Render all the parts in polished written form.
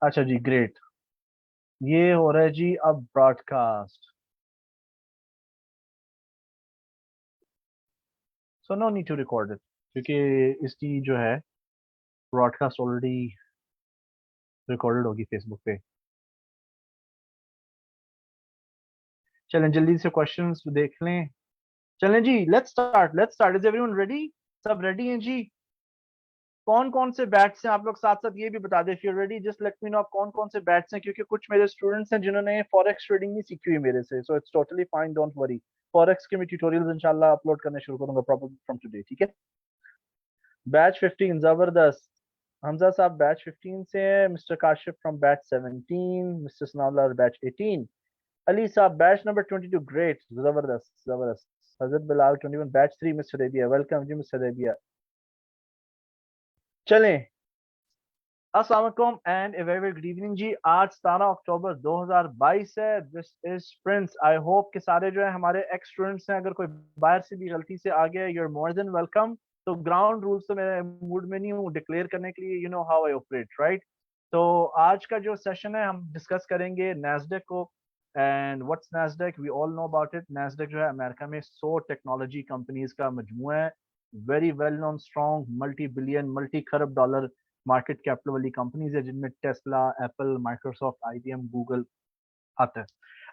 अच्छा जी, ग्रेट। ये हो रहा है जी अब broadcast. So no need to record it, क्योंकि इसकी जो है ब्रॉडकास्ट ऑलरेडी रिकॉर्डेड होगी फेसबुक पे। चलें जल्दी से क्वेश्चंस देख लें। चलें जी, let's start is everyone ready? सब रेडी हैं जी? कौन कौन से बैट्स हैं आप लोग साथ साथ ये भी बता दें, if you ready just let me know आप कौन कौन से बैट्स हैं, क्योंकि कुछ मेरे स्टूडेंट्स हैं जिन्होंने फॉरेक्स ट्रेडिंग नहीं सीखी हुई मेरे से, so it's totally fine, don't worry. Forex के मैं ट्यूटोरियल्स इंशाल्लाह अपलोड करने शुरू करूंगा प्रॉपर फ्रॉम टुडे, ठीक है? बैच 15 जबरदस्त। हमजा साहब बैच 15 से हैं, mister Kashif from batch 17, mister Sanaullah batch 18, Ali साहब बैच नंबर 22, ग्रेट, जबरदस्त जबरदस्त। हजरत Bilal 21 batch 3, mister Rabia, welcome जी मिस्टर रेबिया। चलें, अस्सलाम वालेकुम and a very good evening जी। आज 17 अक्टूबर 2022 है। This is Prince. I hope कि सारे जो है हमारे एक्स स्टूडेंट्स हैं, अगर कोई बाहर से भी गलती से आ गया, you are more than welcome. तो ग्राउंड रूल्स तो मैं मूड में नहीं हूँ डिक्लेयर करने के लिए, you know how I operate, right? तो आज का जो सेशन है हम डिस्कस करेंगे नैस्डैक को। And what's Nasdaq, we all know about it. Nasdaq जो है अमेरिका में 100 टेक्नोलॉजी कंपनीज का मजमूआ है। Very well known, strong, multi billion, multi खरब डॉलर मार्केट कैपिटल वाली कंपनीज है, जिनमें Tesla, Apple, Microsoft, IBM, Google आता है।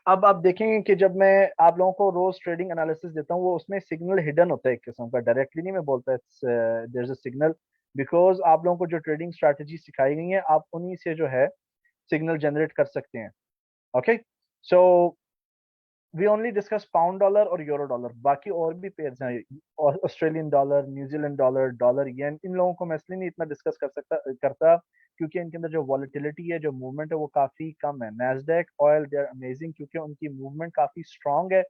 अब आप देखेंगे कि जब मैं आप लोगों को रोज ट्रेडिंग एनालिसिस देता हूँ, वो उसमें सिग्नल हिडन होता है एक किस्म का, डायरेक्टली नहीं मैं बोलता, there is a signal, because आप लोगों को जो ट्रेडिंग स्ट्रैटेजी सिखाई गई है, आप उन्हीं से जो है सिग्नल जनरेट कर सकते हैं। Okay, so we only discuss pound dollar और यूरो डॉलर, बाकी और भी पेयर्स हैं, Australian dollar, New Zealand dollar, dollar yen. इन लोगों को मैं इसलिए नहीं इतना डिस्कस करता क्योंकि इनके अंदर जो वॉलेटिलिटी है, जो मूवमेंट है, वो काफी कम है। Nasdaq, oil, they are amazing क्योंकि उनकी मूवमेंट काफी स्ट्रांग है।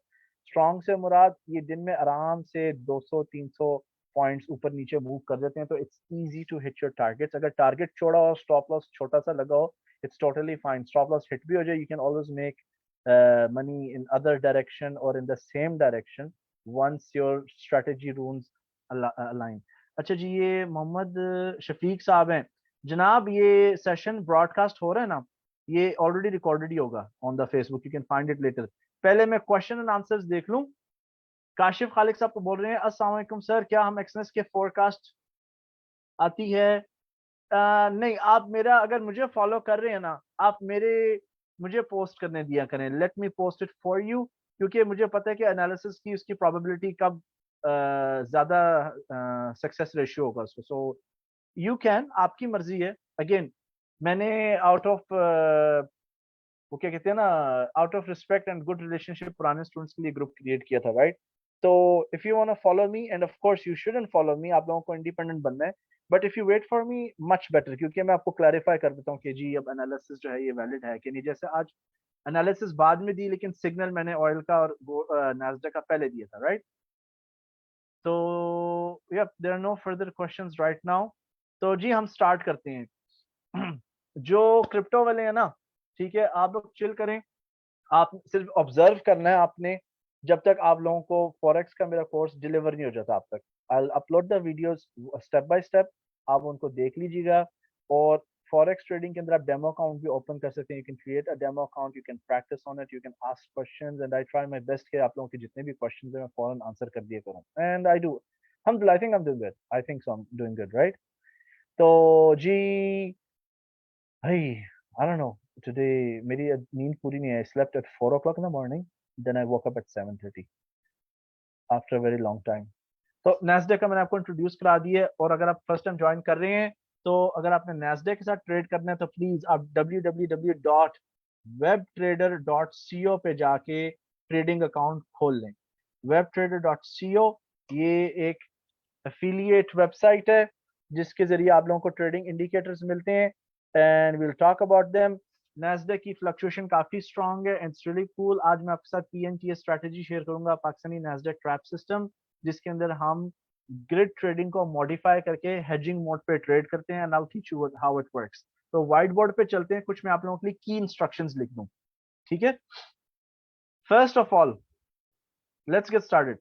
स्ट्रांग से मुराद ये दिन में आराम से 200-300 पॉइंट्स ऊपर नीचे मूव कर देते हैं, तो it's easy to hit your targets. अगर टारगेट छोड़ा हो, स्टॉप लॉस छोटा सा लगा हो, it's totally fine. Stop loss hit भी हो जाए, you can always make money in other direction or in the same direction once your strategy rules align. अच्छा जी, ये मोहम्मद शफीक साहब हैं जनाब। ये सेशन ब्रॉडकास्ट हो रहा है ना, ये ऑलरेडी रिकॉर्डेड ही होगा on the Facebook, you can find it later. पहले मैं क्वेश्चन एंड आंसर्स देख लूं। काशिफ खालिक साहब को बोल रहे हैं, अस्सलाम वालेकुम सर, क्या हम एक्सएनएस के फोरकास्ट आती है? नहीं, आप मेरा अगर मुझे फॉलो कर रहे हैं ना, आप मेरे मुझे पोस्ट करने दिया करें, let me post it for you, क्योंकि मुझे पता है कि एनालिसिस की उसकी प्रोबेबिलिटी कब ज्यादा सक्सेस रेशियो होगा उसको। सो यू कैन, आपकी मर्जी है। अगेन, मैंने आउट ऑफ वो क्या कहते हैं ना, out of respect and good relationship पुराने स्टूडेंट्स के लिए ग्रुप क्रिएट किया था, राइट? तो if you want to follow me, and of course you shouldn't follow me, आप लोगों को इंडिपेंडेंट बनना है, but if you wait for me much better, क्योंकि मैं आपको क्लैरिफाई कर देता हूँ कि जी अब एनालिसिस जो है ये वैलिड है कि नहीं। जैसे आज एनालिसिस बाद में दी, लेकिन सिग्नल मैंने ऑयल का और नास्डैक का पहले दिया था, राइट? तो yup, there are no further questions right now. तो जी हम स्टार्ट करते हैं। जो क्रिप्टो वाले हैं ना, ठीक है, आप लोग चिल करें, आप सिर्फ ऑब्जर्व करना है आपने, जब तक आप लोगों को फॉरेक्स का मेरा कोर्स डिलीवर नहीं हो जाता आप तक। I upload the videos step by step, आप उनको देख लीजिएगा। और फॉरेक्स ट्रेडिंग के अंदर आप डेमो अकाउंट भी ओपन कर सकते हैं, you can create a demo account, you can practice on it, you can ask questions, and I try my best कि आप लोगों के जितने भी क्वेश्चंस हैं मैं फौरन आंसर कर दिया करूं, and I do. Hmm I think I am doing good, I think so, I am doing good, right? तो जी भाई, I don't know, today मेरी नींद पूरी नहीं है। I slept at 4 o'clock in the morning, then I woke up at 7:30 after a very long time. तो Nasdaq का मैंने आपको इंट्रोड्यूस करा दिया है, और अगर आप फर्स्ट टाइम ज्वाइन कर रहे हैं, तो अगर आपने नैस्डैक के साथ ट्रेड करना है, तो प्लीज आप www.webtrader.co पे जाके ट्रेडिंग अकाउंट खोल लें। webtrader.co ये एक एफिलिएट वेबसाइट है, जिसके जरिए आप लोगों को ट्रेडिंग इंडिकेटर्स मिलते हैं, and will talk about them. Nasdaq की फ्लक्चुएशन काफी स्ट्रांग है, इट्स रियली कूल। आज मैं आपके साथ पीएनटीएस स्ट्रेटजी शेयर करूंगा, पाकिस्तानी नैस्डैक ट्रैप सिस्टम, जिसके अंदर हम ग्रिड ट्रेडिंग को मॉडिफाई करके हेजिंग मोड पे ट्रेड करते हैं, and I will teach you how it works. तो व्हाइट बोर्ड पे चलते हैं, कुछ मैं आप लोगों के लिए की इंस्ट्रक्शंस लिख दूं, ठीक है? First of all, let's get started.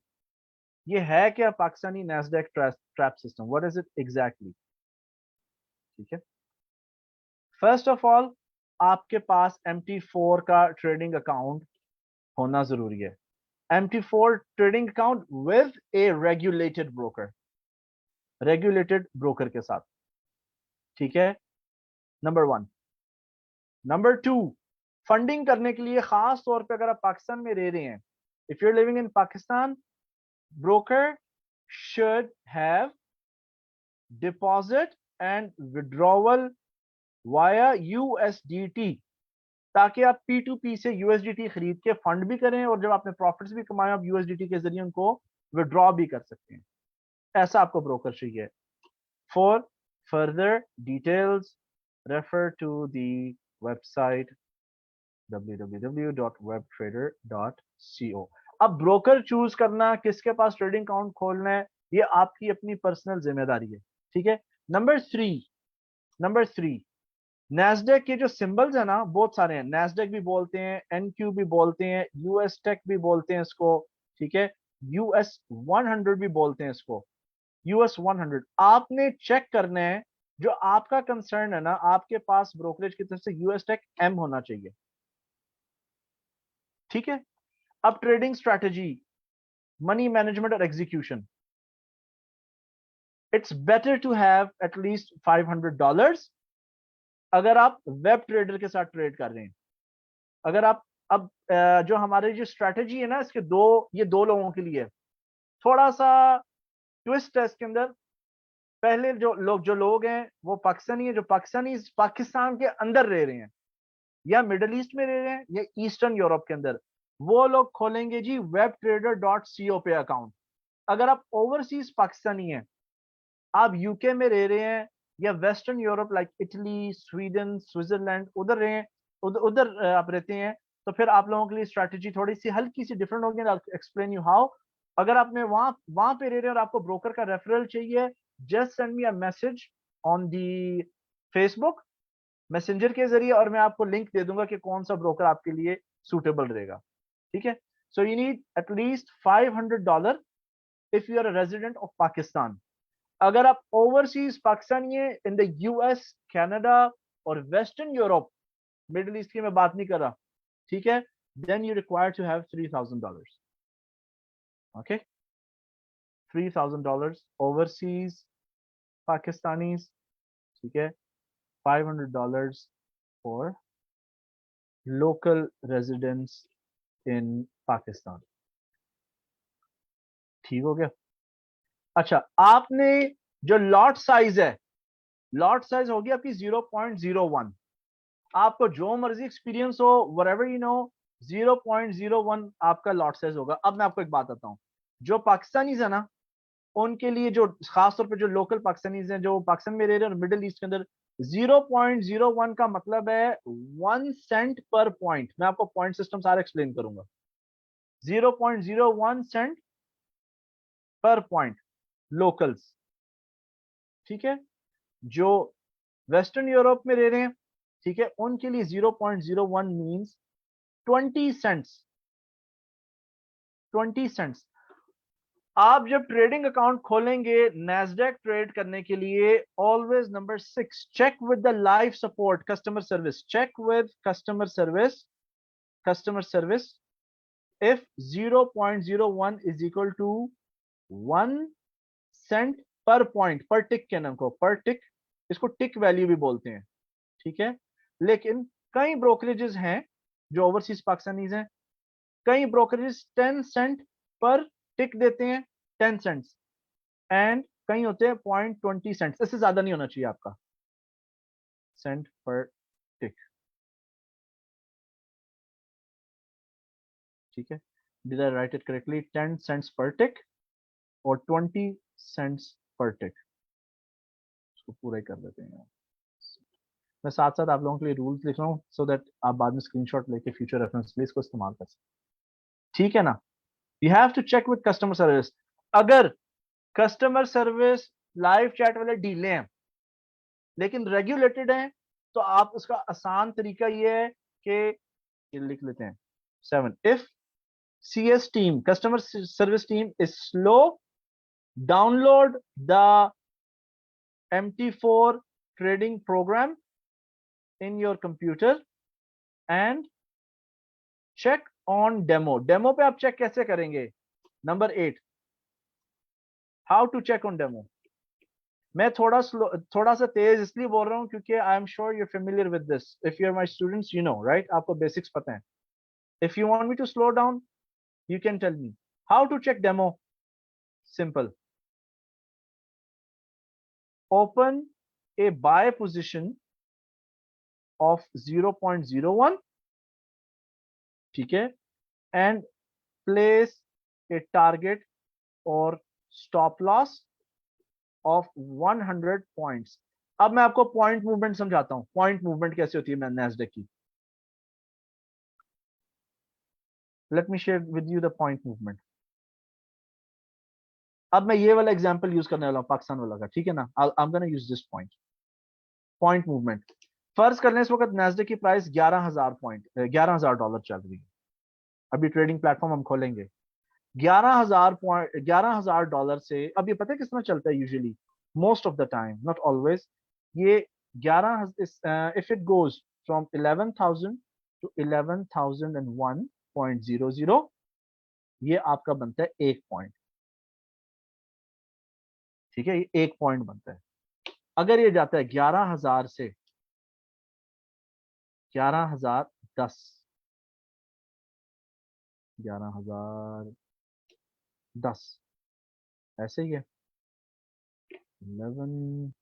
ये है क्या Pakistani Nasdaq trap system? What is it exactly? ठीक है, फर्स्ट ऑफ ऑल आपके पास MT4 का ट्रेडिंग अकाउंट होना जरूरी है। MT4 trading account with A regulated broker के साथ। ठीक है, number one. Number two, funding करने के लिए खास तौर पे अगर आप पाकिस्तान में रह रहे हैं, if you are living in Pakistan, broker should have deposit and withdrawal via USDT, ताकि आप P2P से USDT खरीद के फंड भी करें और जब आपने प्रॉफिट्स भी कमाए आप USDT के जरिए उनको विड्रॉ भी कर सकते हैं। ऐसा आपको ब्रोकर चाहिए। For further details refer to the website www.webtrader.co। अब ब्रोकर चूज करना, किसके पास ट्रेडिंग अकाउंट खोलना है, ये आपकी अपनी पर्सनल जिम्मेदारी है। ठीक है, नंबर थ्री, नैस्डैक के जो सिंबल्स है ना, बहुत सारे हैं। नैस्डैक भी बोलते हैं, NQ भी बोलते हैं, US टेक भी बोलते हैं इसको। ठीक है, US 100 भी बोलते हैं इसको। US 100 आपने चेक करना है। जो आपका कंसर्न है ना, आपके पास ब्रोकरेज की तरफ से US टेक M होना चाहिए। ठीक है, अब ट्रेडिंग स्ट्रैटेजी, मनी मैनेजमेंट और execution. It's better to have at least $500 अगर आप वेब ट्रेडर के साथ ट्रेड कर रहे हैं। अगर आप अब जो हमारी जो स्ट्रैटेजी है ना, इसके ये दो लोगों के लिए थोड़ा सा ट्विस्ट है इसके अंदर। पहले जो लोग हैं वो पाकिस्तानी है, जो पाकिस्तानी पाकिस्तान के अंदर रह रहे हैं या मिडल ईस्ट में रह रहे हैं या ईस्टर्न यूरोप के अंदर, वो लोग खोलेंगे जी webtrader.co पे अकाउंट। अगर आप ओवरसीज पाकिस्तानी हैं, आप यूके में रह रहे हैं या western Europe like Italy, Sweden, Switzerland, उधर रहे हैं, उधर आप रहते हैं, तो फिर आप लोगों के लिए स्ट्रैटेजी थोड़ी सी हल्की सी डिफरेंट होगी। Explain you how. अगर आपने वहां वहां पे रह रहे हैं और आपको ब्रोकर का रेफरल चाहिए, just send me a message on the Facebook messenger के जरिए और मैं आपको लिंक दे दूंगा कि कौन सा ब्रोकर आपके लिए सूटेबल रहेगा। ठीक है, so you need at least $500 if you are a resident of Pakistan. अगर आप ओवरसीज पाकिस्तानी है इन द US, कनाडा और वेस्टर्न यूरोप, मिडिल ईस्ट की मैं बात नहीं कर रहा, ठीक है, then you require to have $3,000। Okay, $3,000 overseas Pakistanis. ठीक है, $500 for local residents in Pakistan. ठीक हो गया? अच्छा, आपने जो लॉट साइज है, लॉट साइज होगी आपकी 0.01। आपको जो मर्जी एक्सपीरियंस हो, whatever you know, 0.01 आपका लॉट साइज होगा। अब मैं आपको एक बात बताऊं, जो पाकिस्तानीज है ना, उनके लिए, जो खासतौर पे जो लोकल पाकिस्तानीज हैं जो पाकिस्तान में रह रहे हैं और मिडिल ईस्ट के अंदर, 0.01 का मतलब है 1 सेंट पर पॉइंट। मैं आपको पॉइंट सिस्टम सारा एक्सप्लेन करूंगा। 0.01 सेंट पर पॉइंट लोकल्स। ठीक है, जो वेस्टर्न यूरोप में रह रहे हैं, ठीक है, उनके लिए 0.01 मीन्स 20 सेंट्स। 20 सेंट्स। आप जब ट्रेडिंग अकाउंट खोलेंगे नैस्डैक ट्रेड करने के लिए, always number 6, check with the live support customer service. Check with customer service if 0.01 is equal to 1 cent per point, per tick के नाम को, पर टिक, इसको टिक वैल्यू भी बोलते हैं। ठीक है, लेकिन कई ब्रोकरेजेस हैं जो ओवरसीज पाकिस्तानीज हैं, कई ब्रोकरेजेस 10 सेंट पर टिक देते हैं, 10 सेंट्स, एंड कई होते हैं 0.20 सेंट्स। इससे ज्यादा नहीं होना चाहिए आपका सेंट पर टिक। ठीक है, did I write it correctly? 10 cents पर टिक और 20 सेंट्स पर टिक। इसको पूरा ही कर देते हैं। मैं साथ साथ आप लोगों के लिए रूल्स लिख रहा हूँ सो दैट आप बाद में स्क्रीनशॉट लेके फ्यूचर रेफरेंस के लिए इसको इस्तेमाल कर सकते। ठीक है ना? You have to check with customer service. अगर कस्टमर सर्विस लाइव चैट वाले डीले हैं लेकिन रेगुलेटेड हैं, तो आप उसका आसान तरीका ये है कि ये लिख लेते हैं 7, if CS team, customer service team is slow, download the MT4 trading program in your computer and check on demo. Demo पे आप check कैसे करेंगे? Number 8, how to check on demo. मैं थोड़ा सा तेज इसलिए बोल रहा हूँ क्योंकि I am sure you familiar with this. If you are my students you know right, आपको बेसिक्स पता है. If you want me to slow down you can tell me how to check demo. Simple. Open a buy position of 0.01, ठीक है, and place a target or stop loss of 100 points. अब मैं आपको point movement समझाता हूं. Point movement कैसे होती है नैस्डैक की. Let me share with you the point movement. अब मैं ये वाला एग्जांपल यूज करने वाला हूं पाकिस्तान वाला का, ठीक है ना. आई am gonna use this point movement. फर्ज कर लें इस वक्त नैस्डैक की प्राइस 11,000 चल रही है. अभी ट्रेडिंग प्लेटफॉर्म हम खोलेंगे. 11,000 डॉलर से अब ये पता है किस तरह चलता है usually, most of the time, not always. ये 11 if it goes from 11,000 to 11,001.00, ये आपका बनता है एक पॉइंट. ठीक है, ये एक पॉइंट बनता है. अगर ये जाता है 11,000 से 11,010, 11,010 ऐसे ही है. 11,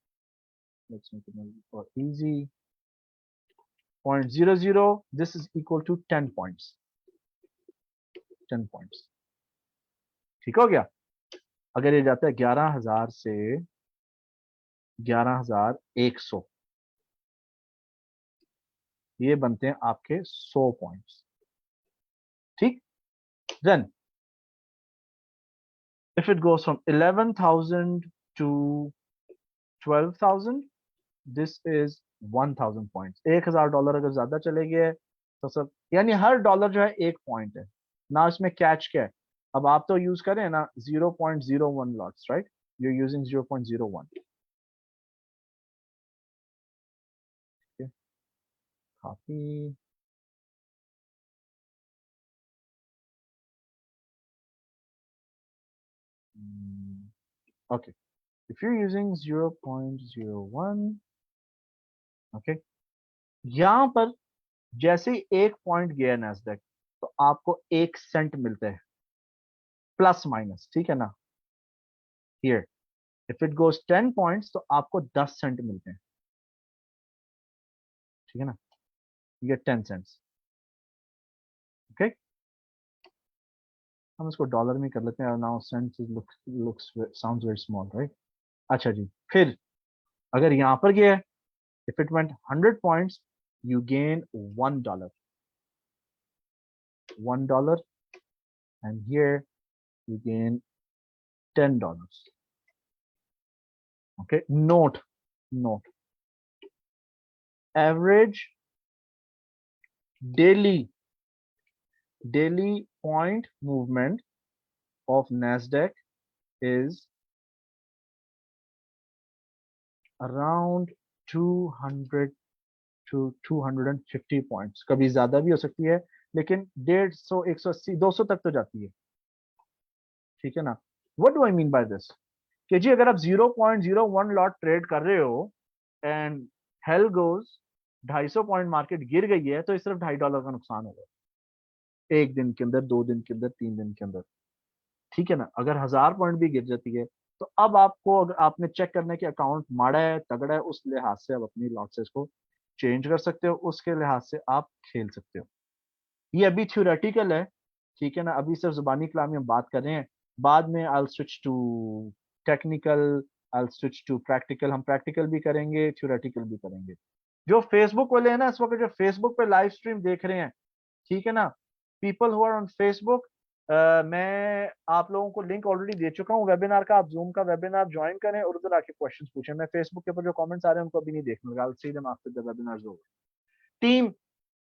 let's make it more easy, 0.00, this is equal to 10 points. 10 points. ठीक हो गया. अगर ये जाता है 11,000 से 11,100, ये बनते हैं आपके 100 पॉइंट्स. ठीक. Then if it goes from 11,000 to 12,000, this is 1,000 points. $1,000 अगर ज्यादा चले गए तो सब, यानी हर डॉलर जो है एक पॉइंट है ना. इसमें कैच क्या है, अब आप तो यूज करें ना 0.01 lots, right. You using 0.01. Copy. Okay, if you're using 0.01, okay, यहां पर जैसे ही एक पॉइंट गया नैस्डैक तो आपको 1 सेंट मिलते हैं प्लस माइनस, ठीक है ना. Here if it goes 10 points तो आपको 10 सेंट मिलते हैं, ठीक है ना. ये 10 सेंट्स. ओके, हम इसको डॉलर में कर लेते हैं. Now cents looks sounds very small, right. अच्छा जी, फिर अगर यहां पर गया है, if it went 100 points, you gain $1, and here you gain $10. Okay, note, average daily point movement of Nasdaq is around 200 to 250 points. कभी ज्यादा भी हो सकती है, लेकिन 150, 180, 200 तक तो जाती है. ठीक है ना. What do I mean by this, कि जी अगर आप 0.01 लॉट ट्रेड कर रहे हो and hell goes 250 point market गिर गई है, तो सिर्फ $2.5 का नुकसान होगा एक दिन के अंदर, 2 दिन के अंदर, 3 दिन के अंदर. ठीक है ना. अगर 1,000 पॉइंट भी गिर जाती है तो अब आपको, अगर आपने चेक करने के अकाउंट माड़ा है तगड़ा है, उस लिहाज से आप अपनी लॉसेस को चेंज कर सकते हो, उसके लिहाज से आप खेल सकते हो. ये अभी थ्योरेटिकल है, ठीक है ना. अभी सिर्फ जुबानी कलामी हम बात कर रहे हैं. बाद में I will switch to technical, I will switch to practical. हम प्रैक्टिकल भी करेंगे, थ्योरेटिकल भी करेंगे. जो फेसबुक वाले हैं ना इस वक्त, जो फेसबुक पे लाइव स्ट्रीम देख रहे हैं, ठीक है ना, people who are on Facebook, मैं आप लोगों को लिंक ऑलरेडी दे चुका हूँ वेबिनार का. आप जूम का वेबिनार ज्वाइन करें और उधर आके क्वेश्चंस पूछें. मैं फेसबुक के ऊपर जो कमेंट्स आ रहे हैं उनको अभी नहीं देखने लगा. See them after the webinar is over. Team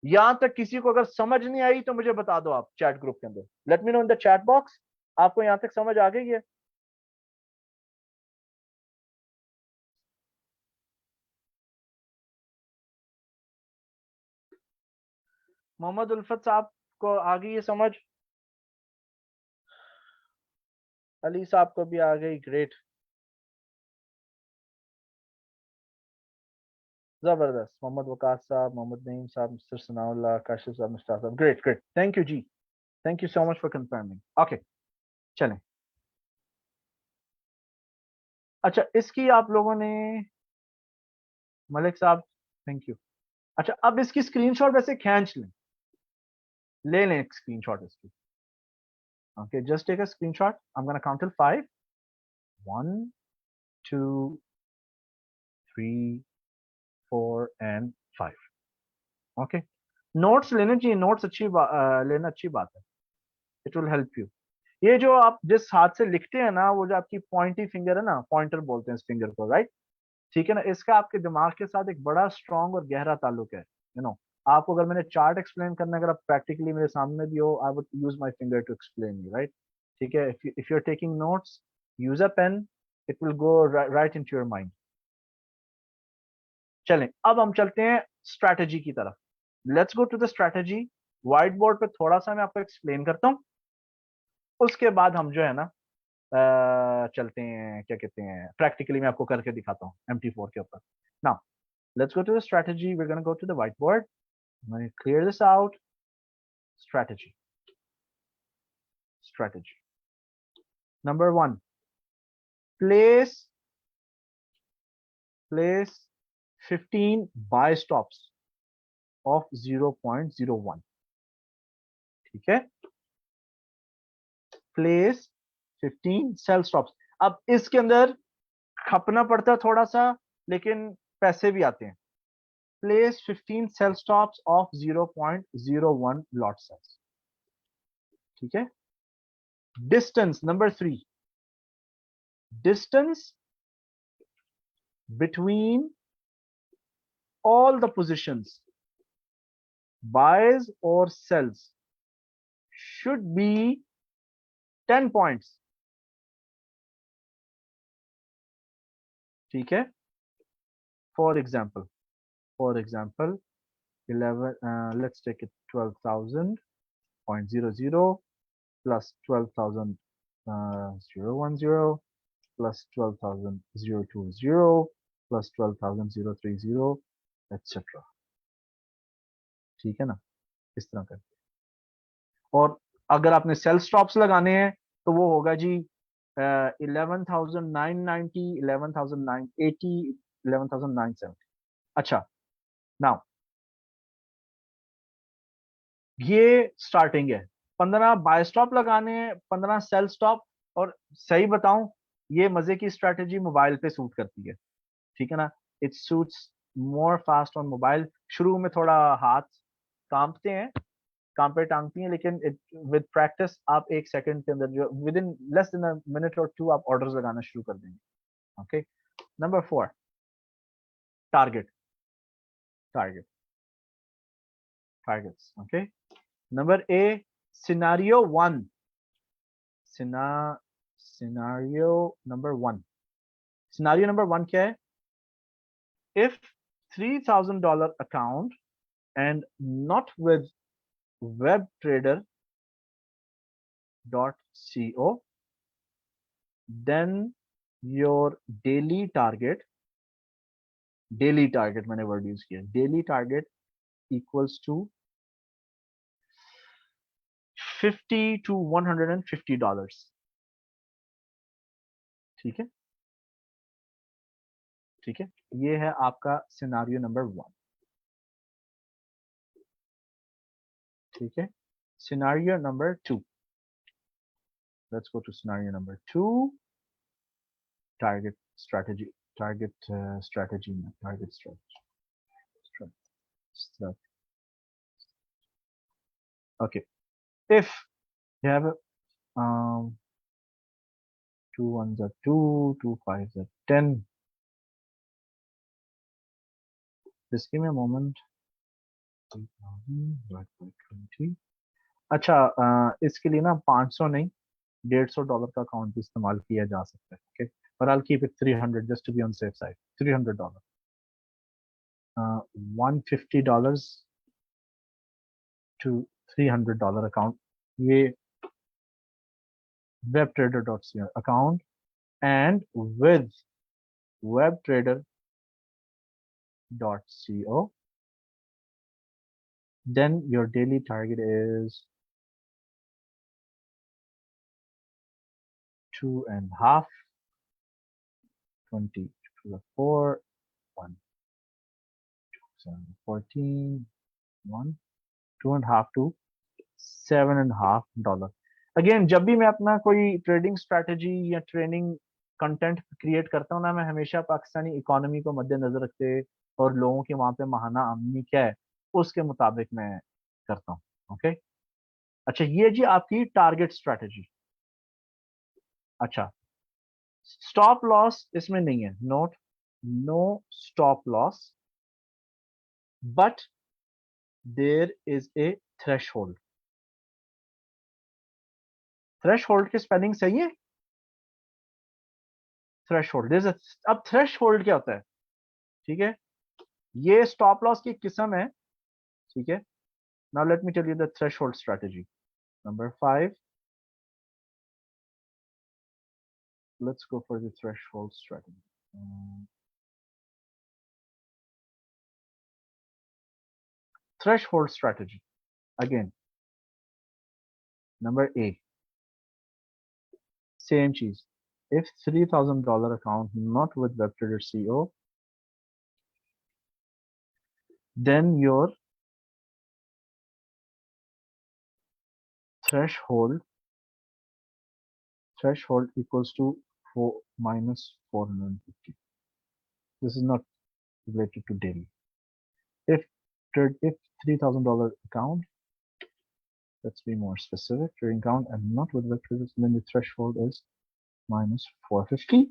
यहां तक किसी को अगर समझ नहीं आई तो मुझे बता दो आप चैट ग्रुप के अंदर, let me know in the chat box. आपको यहां तक समझ आ गई है? मोहम्मद उल्फत साहब को आ गई है समझ? अली साहब को भी आ गई, ग्रेट, जबरदस्त। मोहम्मद वकास साहब, मोहम्मद नईम साहब, मिस्टर सनाउल्लाह, काशिफ साहब, मुश्ताक साहब, ग्रेट ग्रेट, थैंक यू जी, thank you so much for confirming. Okay, चलें। अच्छा, इसकी आप लोगों ने, मलिक साहब, थैंक यू। अच्छा, अब इसकी स्क्रीनशॉट वैसे खींच लें, ले लें एक स्क्रीनशॉट इसकी। Okay, just take a screenshot, I am gonna count till 5, 1 2 3 4 and 5। Okay, notes लेने चाहिए, नोट्स लेना अच्छी बात है, इट विल हेल्प यू। ये जो आप जिस हाथ से लिखते हैं ना, वो जो आपकी पॉइंटी फिंगर है ना, पॉइंटर बोलते हैं इस फिंगर को, राइट? ठीक है ना, इसका आपके दिमाग के साथ एक बड़ा स्ट्रांग और गहरा ताल्लुक है, यू नो। आपको अगर मैंने चार्ट एक्सप्लेन करना है, अगर आप प्रैक्टिकली मेरे सामने भी हो, I would use my finger to explain you, right? ठीक है, if you are taking notes, use a pen, it will go right into your mind. चलें, अब हम चलते हैं स्ट्रैटेजी की तरफ। Let's go to the strategy. Whiteboard पे थोड़ा सा मैं आपको एक्सप्लेन करता हूँ, उसके बाद हम जो है ना चलते हैं, क्या कहते हैं, प्रैक्टिकली मैं आपको करके दिखाता हूँ MT4 के ऊपर। Now let's go to the strategy, we are gonna go to the white board, clear this out. Strategy, strategy number 1, place place 15 buy stops of 0.01। ठीक है, प्लेस 15 सेल स्टॉप्स। अब इसके अंदर खपना पड़ता है थोड़ा सा, लेकिन पैसे भी आते हैं। Place 15 sell stops of 0.01 lot size. ठीक है, distance number 3, distance between all the positions, buys or sells, should be 10 points. ठीक है, for example, for example, 11, let's take it 12,000.00 plus 12,000 010 plus 12,000 020 plus 12,000 030, etc. ठीक है ना, इस तरह कर। और अगर आपने सेल स्टॉप्स लगाने हैं तो वो होगा जी 11,990, 11,980, 11,970। अच्छा, नाउ ये स्टार्टिंग है, 15 बाय स्टॉप लगाने हैं, 15 सेल स्टॉप। और सही बताऊं, ये मजे की स्ट्रेटेजी मोबाइल पे सूट करती है, ठीक है ना, it suits more fast on mobile. शुरू में थोड़ा हाथ कांपते हैं, कांपे टांगती हैं, लेकिन विद प्रैक्टिस आप 1 सेकंड के अंदर, जो within less than a minute और 2, आप ऑर्डर्स लगाना शुरू कर देंगे। Okay, number 4, target, target, targets. Okay, number A, scenario 1, सिना सिनारियो नंबर 1, सिनारियो नंबर 1 क्या है? If $3,000 account and not with web trader dot co, then your daily target मैंने वर्ड यूज किया, daily target equals to 50 to $150। ठीक है, ठीक है, ये है आपका सिनारियो नंबर 1। ठीक है, scenario number 2, let's go to scenario number 2। Target strategy, target strategy में, target strategy, okay, if you have um 2 ones are 2, 2 fives are 10, just give me a moment, 30,000 अच्छा इसके लिए ना 500 नहीं $150 का अकाउंट भी इस्तेमाल किया जा सकता है ओके पर I'll keep it 300 just to be on safe side $300 $150 to $300 account ये webtrader.co account and with webtrader.co then your daily target is 2.5 20 to the 4 1 7 14 1 2.5 to $7.5 again जब भी मैं अपना कोई ट्रेडिंग स्ट्रेटजी या ट्रेनिंग कंटेंट क्रिएट करता हूँ ना मैं हमेशा पाकिस्तानी इकोनॉमी को मद्देनजर रखते और लोगों के वहां पे माहाना आमदनी क्या है उसके मुताबिक मैं करता हूँ ओके अच्छा ये जी आपकी टारगेट स्ट्रेटजी अच्छा स्टॉप लॉस इसमें नहीं है note no stop loss but there is a threshold threshold की स्पेलिंग सही है थ्रेशहोल्ड अब थ्रेशहोल्ड क्या होता है ठीक है ये स्टॉप लॉस की किस्म है ठीक है now let me tell you the threshold strategy number 5 let's go for the threshold strategy threshold strategy again number A same cheese if $3,000 account not with WebTrader CO then your threshold equals to 4 minus 450 this is not related to daily if if $3,000 account let's be more specific trading account and not with WebTrader then the threshold is minus 450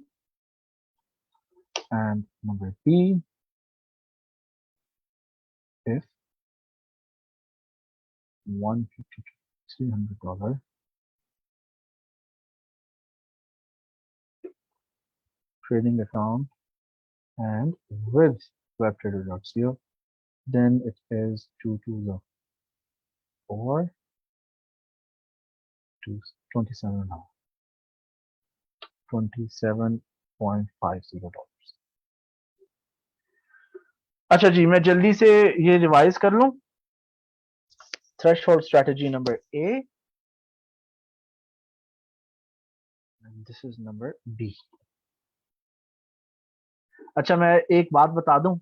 and number B if 150 to $300 trading account and with webtrader.co then it is 2 to the 4 to 27 now $27.50 अच्छा जी मैं जल्दी से ये revise कर लूं threshold strategy number A and this is number B अच्छा मैं एक बात बता दूं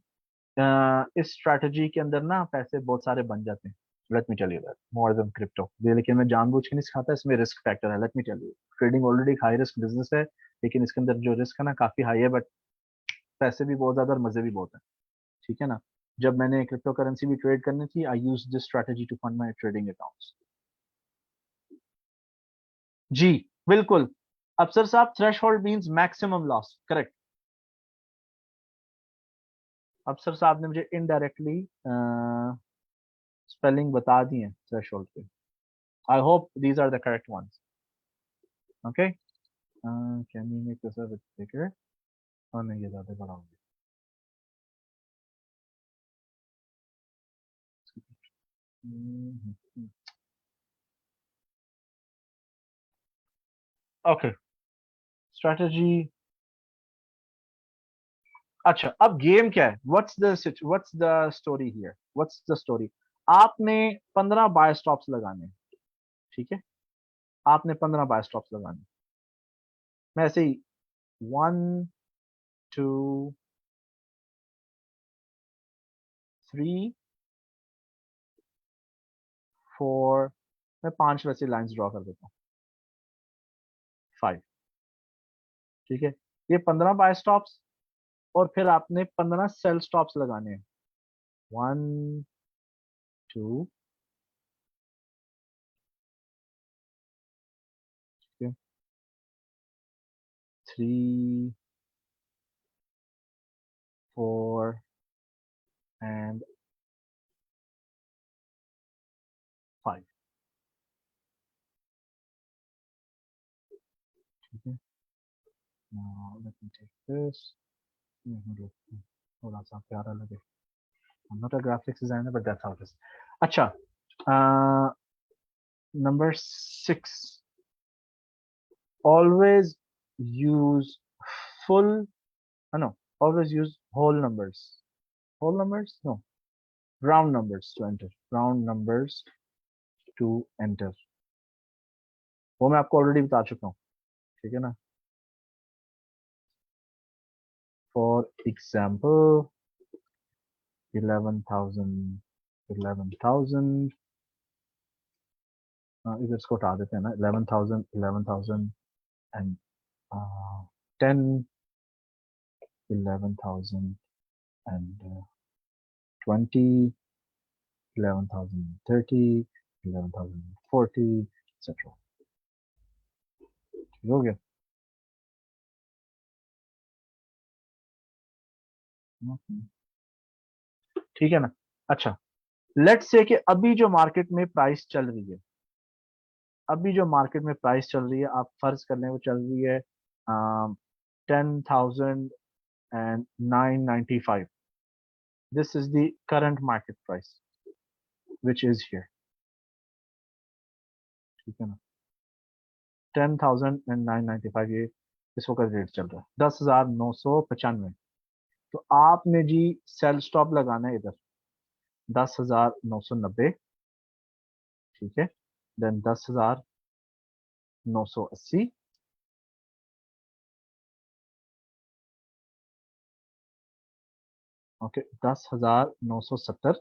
इस स्ट्रेटजी के अंदर ना पैसे बहुत सारे बन जाते हैं let me tell you that more than crypto ये लेकिन मैं जानबूझ के नहीं सिखाता इसमें रिस्क फैक्टर है let me tell you trading already high risk business है लेकिन इसके अंदर जो रिस्क है ना काफी हाई है बट पैसे भी बहुत ज्यादा और मजे भी बहुत है ठीक है ना जब मैंने क्रिप्टो करेंसी भी ट्रेड करनी थी I use this strategy to fund my trading accounts जी बिल्कुल अफसर साहब threshold means maximum loss correct अफसर साहब ने मुझे इनडायरेक्टली स्पेलिंग बता दी है थ्रेशहोल्ड के I hope these are the correct ones okay can you make this a bit bigger oh नहीं ये ज्यादा बड़ा हो गया ओके स्ट्रेटजी अच्छा अब गेम क्या है what's the story here what's the story आपने 15 बाय स्टॉप्स लगाने हैं, ठीक है आपने 15 बाय स्टॉप्स लगाने मैं ऐसे ही 1 2 3 4 मैं 5 वैसे लाइंस ड्रॉ कर देता हूँ 5 ठीक है ये 15 बाय स्टॉप्स और फिर आपने 15 सेल स्टॉप्स लगाने हैं 1 2 3 4 and ठीक है, let me take this, थोड़ा सा प्यारा लगे. I'm not a graphics designer, but that's how it is. अच्छा, number 6. Always use full, no, always use whole numbers. Whole numbers? No. Round numbers to enter. Round numbers to enter. वो मैं आपको already बता चुका हूँ, ठीक है ना. For example, 11,000, 11,000. इधर इसको उठा देते हैं ना. 11,000, 11,000 and 10, 11,000 and 20, 11,000, 30, 11,000, 40, etc. ठीक हो गया. ठीक है ना. अच्छा, लेट्स से कि अभी जो मार्केट में प्राइस चल रही है, अभी जो मार्केट में प्राइस चल रही है, आप फर्ज कर लें वो चल रही है 10,009.95. This is the current market price which is here. ठीक है ना. 10,009.95 ये इस वक्त रेट चल रहा है. 10,995. तो आपने जी सेल स्टॉप लगाना है इधर 10,990. ठीक है. देन 10,980. ओके, 10,970.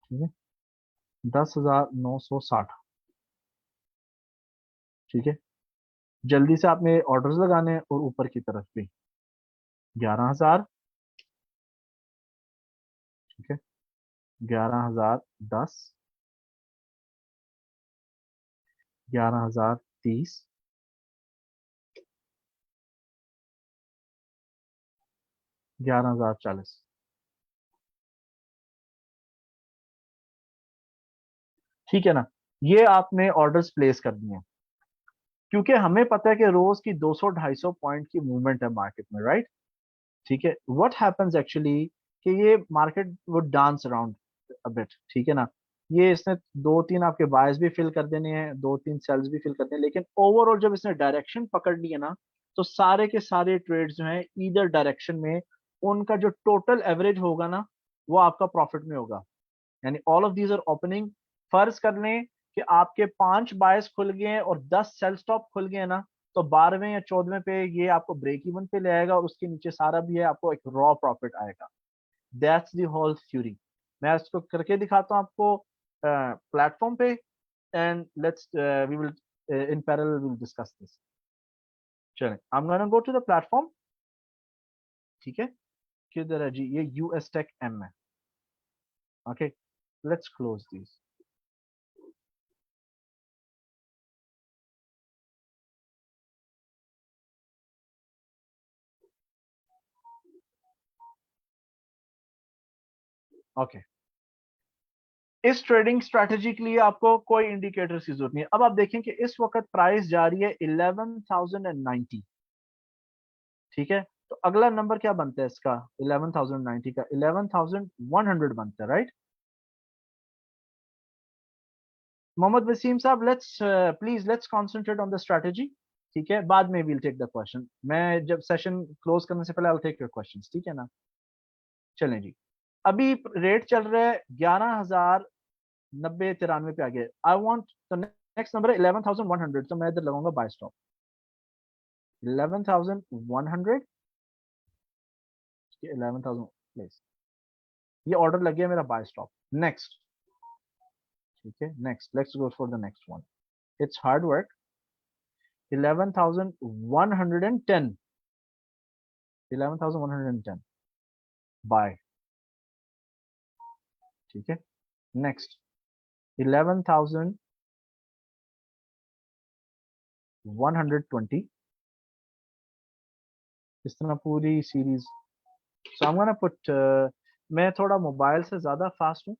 ठीक है. 10,960. ठीक है. जल्दी से आपने ऑर्डर्स लगाने हैं और ऊपर की तरफ भी 11,000. ठीक है. 11,010. 11,030. 11,040. ठीक है ना. ये आपने ऑर्डर्स प्लेस कर दिए हैं क्योंकि हमें पता है कि रोज की 200-250 पॉइंट की मूवमेंट है मार्केट में, राइट. ठीक है. व्हाट हैपेंस एक्चुअली कि ये market would dance around a bit. ठीक है ना. ये इसने 2-3 आपके बायर्स भी फिल कर देने हैं, 2-3 सेल्स भी फिल करते हैं, लेकिन ओवरऑल जब इसने डायरेक्शन पकड़ ली है ना, तो सारे के सारे ट्रेड्स जो हैं ईदर डायरेक्शन में, उनका जो टोटल एवरेज होगा ना, वो आपका प्रॉफिट में होगा. यानी all of these are opening. फर्ज कर लें कि आपके 5 बायस खुल गए हैं और 10 सेल स्टॉप खुल गए हैं ना, तो 12वें या 14वें पे ये आपको ब्रेक इवन पे ले आएगा और उसके नीचे सारा भी है, आपको एक रॉ प्रॉफिट आएगा. That's the whole theory. मैं इसको करके दिखाता हूँ आपको प्लेटफॉर्म पे, and let's we will in parallel we will discuss this. चलें, I am gonna go to the platform. ठीक है. किधर है जी? ये यूएस टेक एम है. Okay, let's close this. Okay, इस ट्रेडिंग स्ट्रेटेजी के लिए आपको कोई इंडिकेटर्स की जरूरत नहीं है. अब आप देखें कि इस वक्त प्राइस जा रही है 11,090. ठीक है. तो अगला नंबर क्या बनता है इसका? 11,090 का 11,100 बनता है, राइट. मोहम्मद वसीम साहब, let's please let's concentrate on the strategy. ठीक है, बाद में वील टेक द क्वेश्चन. मैं जब सेशन क्लोज करने से पहले I will take your questions. ठीक है ना. चलें जी. अभी रेट चल रहा है 11,090-93 पे आ गया. I want the next number है 11,100. तो मैं इधर लगाऊंगा बाय स्टॉप 11,100. 11,000 प्लेस. ये ऑर्डर लग गया मेरा बाय स्टॉप. नेक्स्ट. ठीक है. Next, let's go for the next one. It's hard work. 11,110. 11,110 buy. ठीक है. नेक्स्ट 11,120. इस तरह पूरी series. So I am gonna put, मैं थोड़ा मोबाइल से ज्यादा फास्ट हूँ.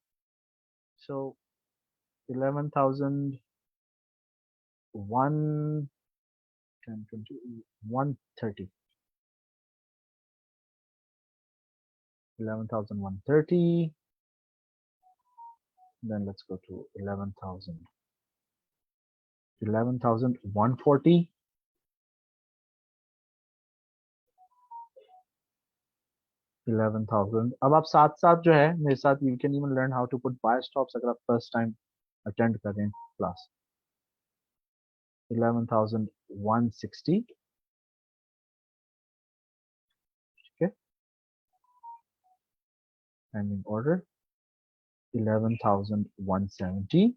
सो 11,000 1 10 20 130 11,130. Then let's go to 11,000 11,140 11,000. अब आप साथ साथ जो है मेरे साथ you can even learn how to put buy stops अगर आप first time attend कर रहे हैं class. 11,160. Okay, pending order. 11,170.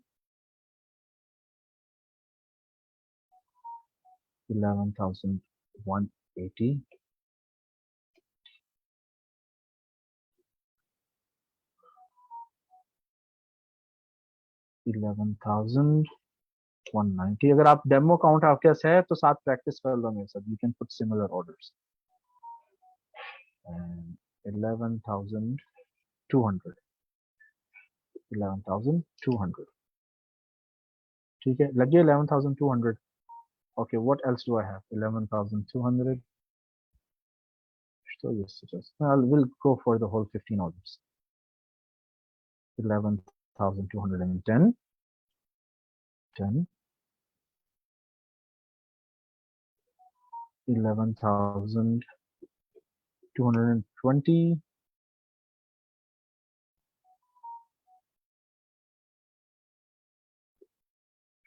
11,180. 11,190. अगर आप डेमो काउंट आपके पास है तो साथ प्रैक्टिस कर लो मेरे साथ. You can put similar orders. And 11,200. 11,200. ठीक है, लगे 11,200. Okay, what else do I have? 11,200. So yes, we'll go for the whole 15 orders. 11,210. 10. 11,220.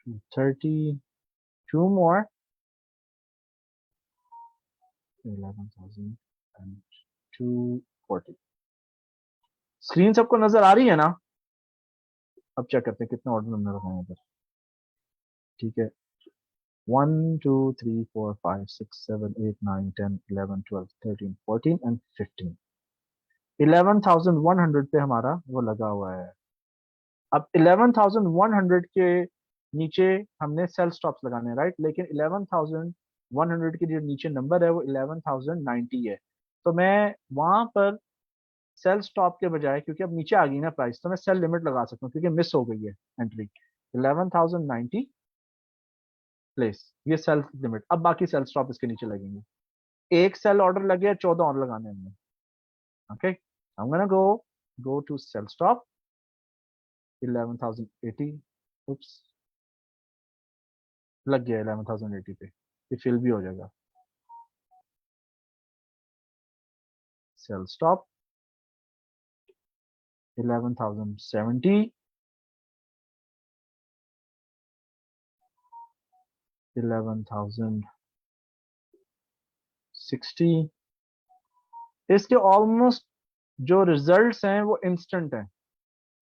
230. Two more. 11,240. Screen सबको नजर आ रही है ना? अब चेक करते हैं कितने ऑर्डर हमने लगाए इधर. ठीक है, 1 2 3 4 5 6 7 8 9 10 11 12 13 14 and 15. 11,100 पे हमारा वो लगा हुआ है. अब 11,100 के नीचे हमने सेल स्टॉप्स लगाने हैं, राइट. लेकिन 11,100 के जो नीचे नंबर है वो 11,090 है. तो मैं वहां पर सेल स्टॉप के बजाय, क्योंकि अब नीचे आ गई ना प्राइस, तो मैं सेल लिमिट लगा सकता हूँ क्योंकि मिस हो गई है एंट्री. 11,090 प्लेस, ये सेल लिमिट. अब बाकी सेल स्टॉप इसके नीचे लगेंगे. एक सेल ऑर्डर लगे, 14 और लगाने हमने. Okay, I am gonna go to sell stop 11,080. Oops, लग गया 11,080 पे. ये फिल भी हो जाएगा. Sell stop 11,070. 11,060. इसके ऑलमोस्ट जो रिजल्ट्स हैं वो इंस्टेंट हैं,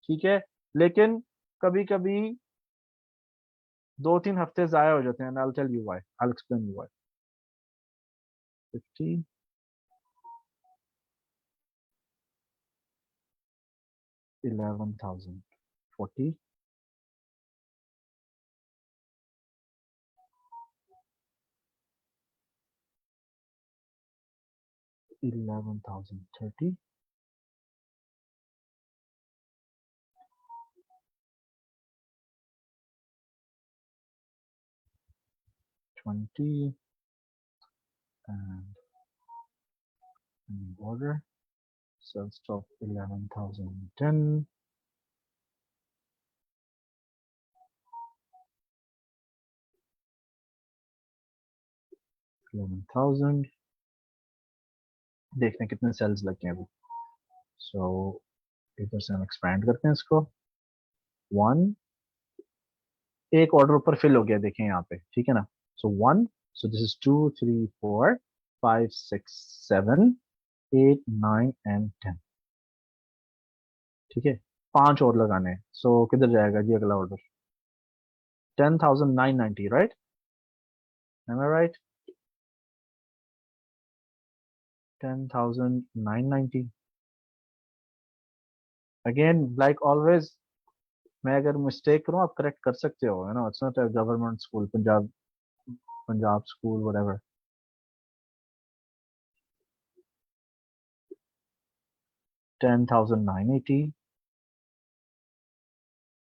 ठीक है. लेकिन कभी कभी 2-3 हफ्ते जाया हो जाते हैं. I tell you why, I explain you why. 50. 11,040. 11,030. 20. And order sell stop 11,010. 11,000. देखते हैं कितने सेल्स लगे हैं अभी. सो इधर से हम एक्सपैंड करते हैं इसको. 1. एक ऑर्डर ऊपर फिल हो गया, देखें यहाँ पे, ठीक है ना. सो 1. So this is 2 3 4 5 6 7 8 9 and 10. ठीक है, 5 और लगाने हैं. सो किधर जाएगा जी अगला ऑर्डर? 10,990, राइट? एम आई राइट? 10,990. अगेन लाइक ऑलवेज, मैं अगर मिस्टेक करूं आप करेक्ट कर सकते हो, you know. It's not a government school, Punjab school whatever. 10,980.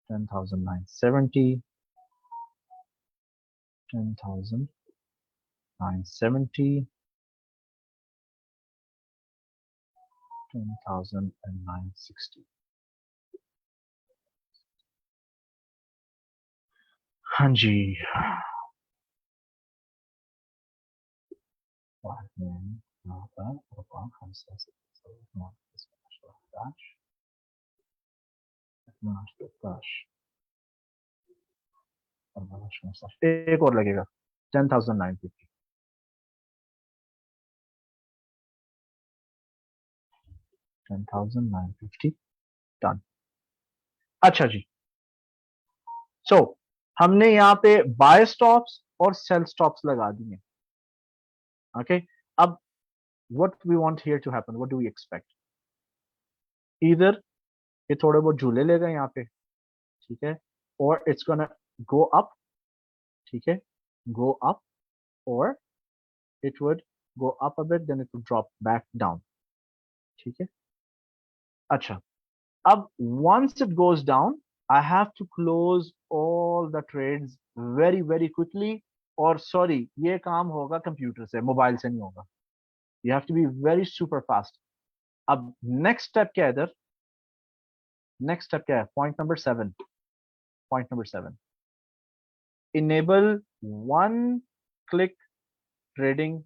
10,970. 10,970, 10,960. हाँ जी, एक और लगेगा 10,950. 10,950 डन. अच्छा जी, सो हमने यहाँ पे बाय स्टॉप्स और सेल स्टॉप्स लगा दिए. ओके, अब what we want here to happen, what do we expect? इधर ये थोड़े बहुत झूले लेगा यहाँ पे, ठीक है, और इट्स गोना गो अप, ठीक है, गो अप, और it would go up a bit, then it would drop back down. ठीक है, अच्छा, अब once it goes down, I have to close all the trades very very quickly. और sorry, ये काम होगा कंप्यूटर से, मोबाइल से नहीं होगा. You have to be very super fast. अब नेक्स्ट स्टेप क्या है इधर? नेक्स्ट स्टेप क्या है? Point number 7. Point number 7, enable one click trading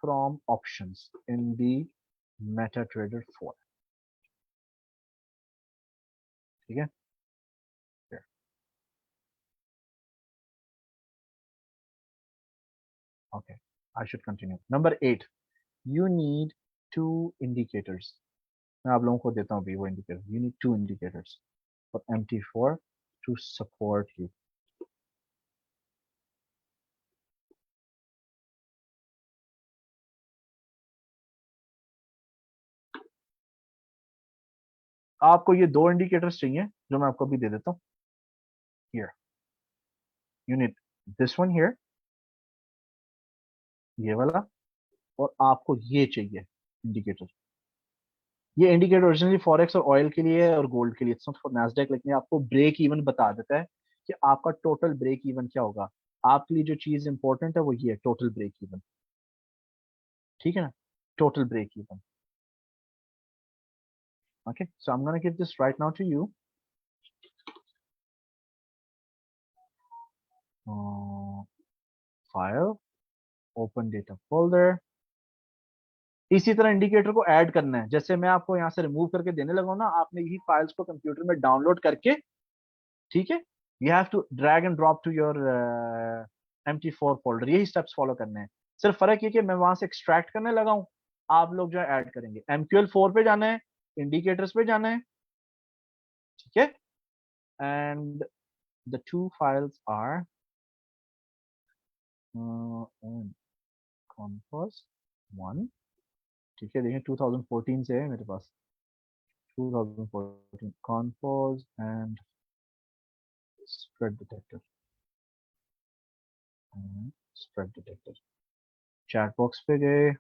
from options in the MetaTrader 4. ठीक है, okay, I should continue. Number 8, you need two indicators. मैं आप लोगों को देता हूँ अभी वो indicator. You need two indicators for MT4 to support you. आपको ये दो इंडिकेटर्स चाहिए जो मैं आपको अभी दे देता हूँ. Here, you need this one here, ये वाला, और आपको ये चाहिए इंडिकेटर. ये इंडिकेटर ओरिजिनली फॉरेक्स और ऑयल के लिए है और गोल्ड के लिए. इट्स नॉट फॉर नैस्डैक, लेकिन आपको ब्रेक इवन बता देता है कि आपका टोटल ब्रेक इवन क्या होगा. आपके लिए जो चीज इंपॉर्टेंट है वो ये है, टोटल ब्रेक इवन. ठीक है ना, total break even. Okay, so I'm going to give this right now to you. File, open data folder. इसी तरह इंडिकेटर को ऐड करना है. जैसे मैं आपको यहाँ से रिमूव करके देने लगा हूं ना, आपने यही फाइल्स को कंप्यूटर में डाउनलोड करके, ठीक है, you have to drag and drop to your MT4 folder. यही स्टेप्स फॉलो करने हैं. सिर्फ फर्क ये कि मैं वहां से एक्सट्रैक्ट करने लगा हूं, आप लोग जो है ऐड करेंगे. MQL4 पे जाना है, इंडिकेटर्स पे जाना है, ठीक है, and the two files are compose 1. ठीक है, देखिए 2014 से है मेरे पास. 2014 compose and spread detector, spread detector. Chat box पे गए,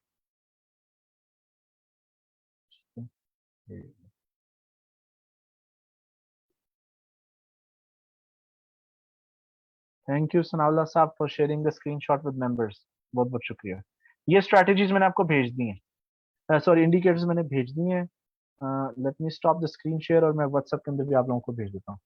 थैंक यू सनाउल्लाह साहब for sharing the screenshot with members. बहुत बहुत शुक्रिया. ये स्ट्रेटजीज मैंने आपको भेज दी हैं, सॉरी इंडिकेटर्स मैंने भेज दिए हैं. Let me stop the screen share और मैं व्हाट्सएप के अंदर भी आप लोगों को भेज देता हूँ.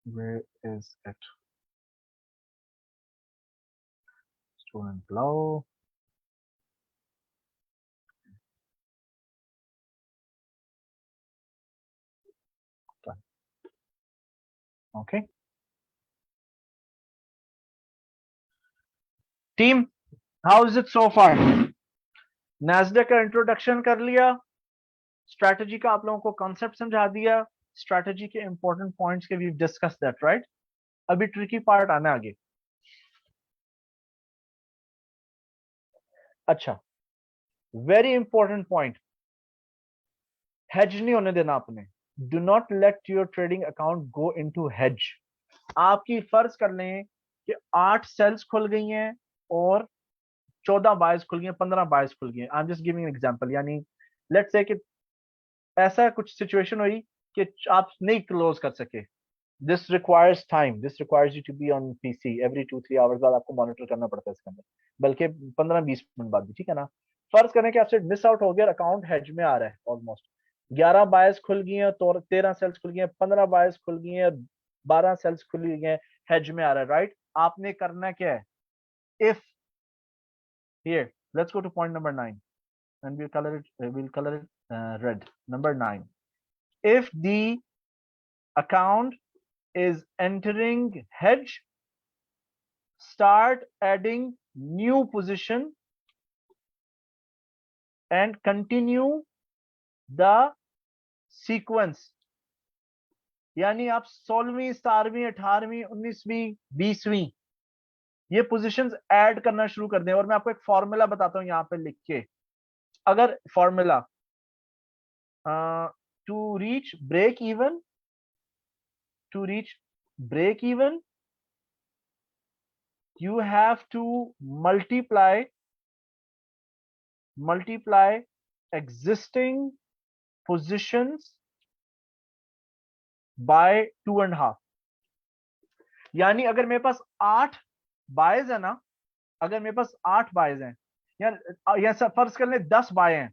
Where is it? Student below. Okay. Team, how is it so far? Nasdaq का इंट्रोडक्शन कर लिया, स्ट्रैटेजी का आप लोगों को कॉन्सेप्ट समझा दिया, स्ट्रैटेजी के इंपॉर्टेंट पॉइंट्स के वी डिस्कस दैट, राइट? अभी ट्रिकी पार्ट आना आगे. अच्छा, वेरी इंपॉर्टेंट पॉइंट, हेज नहीं होने देना आपने. Do not let your trading account go into hedge. आपकी फर्ज कर लें कि 8 सेल्स खुल गई हैं और 14 बायर्स खुल गए, 15 बायर्स खुल गए। I am just giving an example, यानी लेट्स से कि ऐसा कुछ सिचुएशन हुई कि आप नहीं क्लोज कर सके। This requires time, this requires you to be on PC every 2-3 hours बाद आपको मॉनिटर करना पड़ता है इसके अंदर, बल्कि 15-20 मिनट बाद भी, ठीक है ना। फर्ज करें कि आपसे मिस आउट हो गया, अकाउंट हेज में आ रहा है, ऑलमोस्ट 11 बायर्स खुल गई हैं, तो 13 सेल्स खुल गई हैं, 15 बायर्स खुल गई हैं, 12 सेल्स खुल गई हैं, हेज में आ रहा है, राइट। आपने करना क्या है? If here let's go to point number 9 and we'll color it red. Number 9, if the account is entering hedge, start adding new position and continue the sequence। यानी आप 16वीं, 17वीं, 18वीं, 19वीं, 20वीं ये पोजीशंस ऐड करना शुरू कर दें। और मैं आपको एक फॉर्मूला बताता हूं यहां पे लिख के। अगर formula to reach break even, to reach break even you have to multiply existing positions by 2.5। यानी अगर मेरे पास 8 बायज है ना, अगर मेरे पास 8 बायज हैं, या फर्ज कर ले 10 बाय हैं,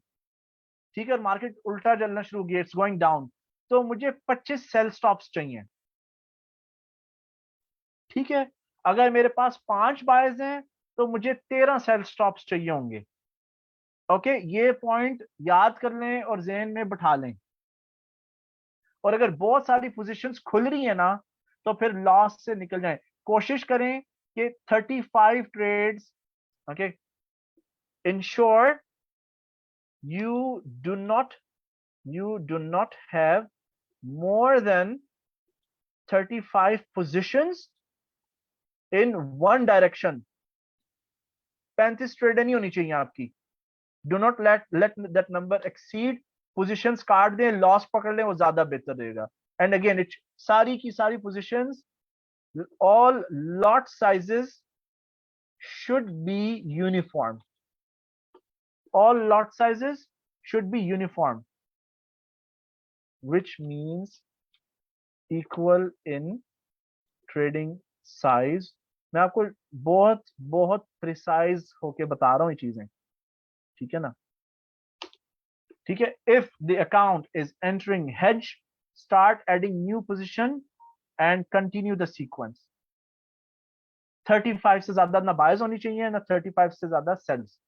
ठीक है, और मार्केट उल्टा चलना शुरू, गेट्स गोइंग डाउन, तो मुझे 25 सेल स्टॉप्स चाहिए, ठीक है। अगर मेरे पास 5 बायर्स हैं तो मुझे 13 सेल स्टॉप्स चाहिए होंगे। ओके, ये पॉइंट याद कर लें और जहन में बैठा लें। और अगर बहुत सारी पोजीशंस खुल रही है ना, तो फिर लॉस से निकल जाएं। कोशिश करें कि 35 trades, okay, ensure you do not have more than 35 positions in one direction। 35 trade नहीं होनी चाहिए आपकी। Do not let that number exceed. Positions काट दें, लॉस पकड़ लें, वो ज्यादा बेहतर रहेगा। एंड अगेन इट सारी की सारी positions, all lot sizes should be uniform। all lot sizes should be uniform, which means equal in trading size। मैं आपको बहुत बहुत प्रिसाइज होके बता रहा हूं ये चीजें, ठीक है ना, ठीक है। If the account is entering hedge, start adding new position and continue the sequence. 35 से ज्यादा ना बायर्स होनी चाहिए, ना 35 से ज्यादा सेल्स।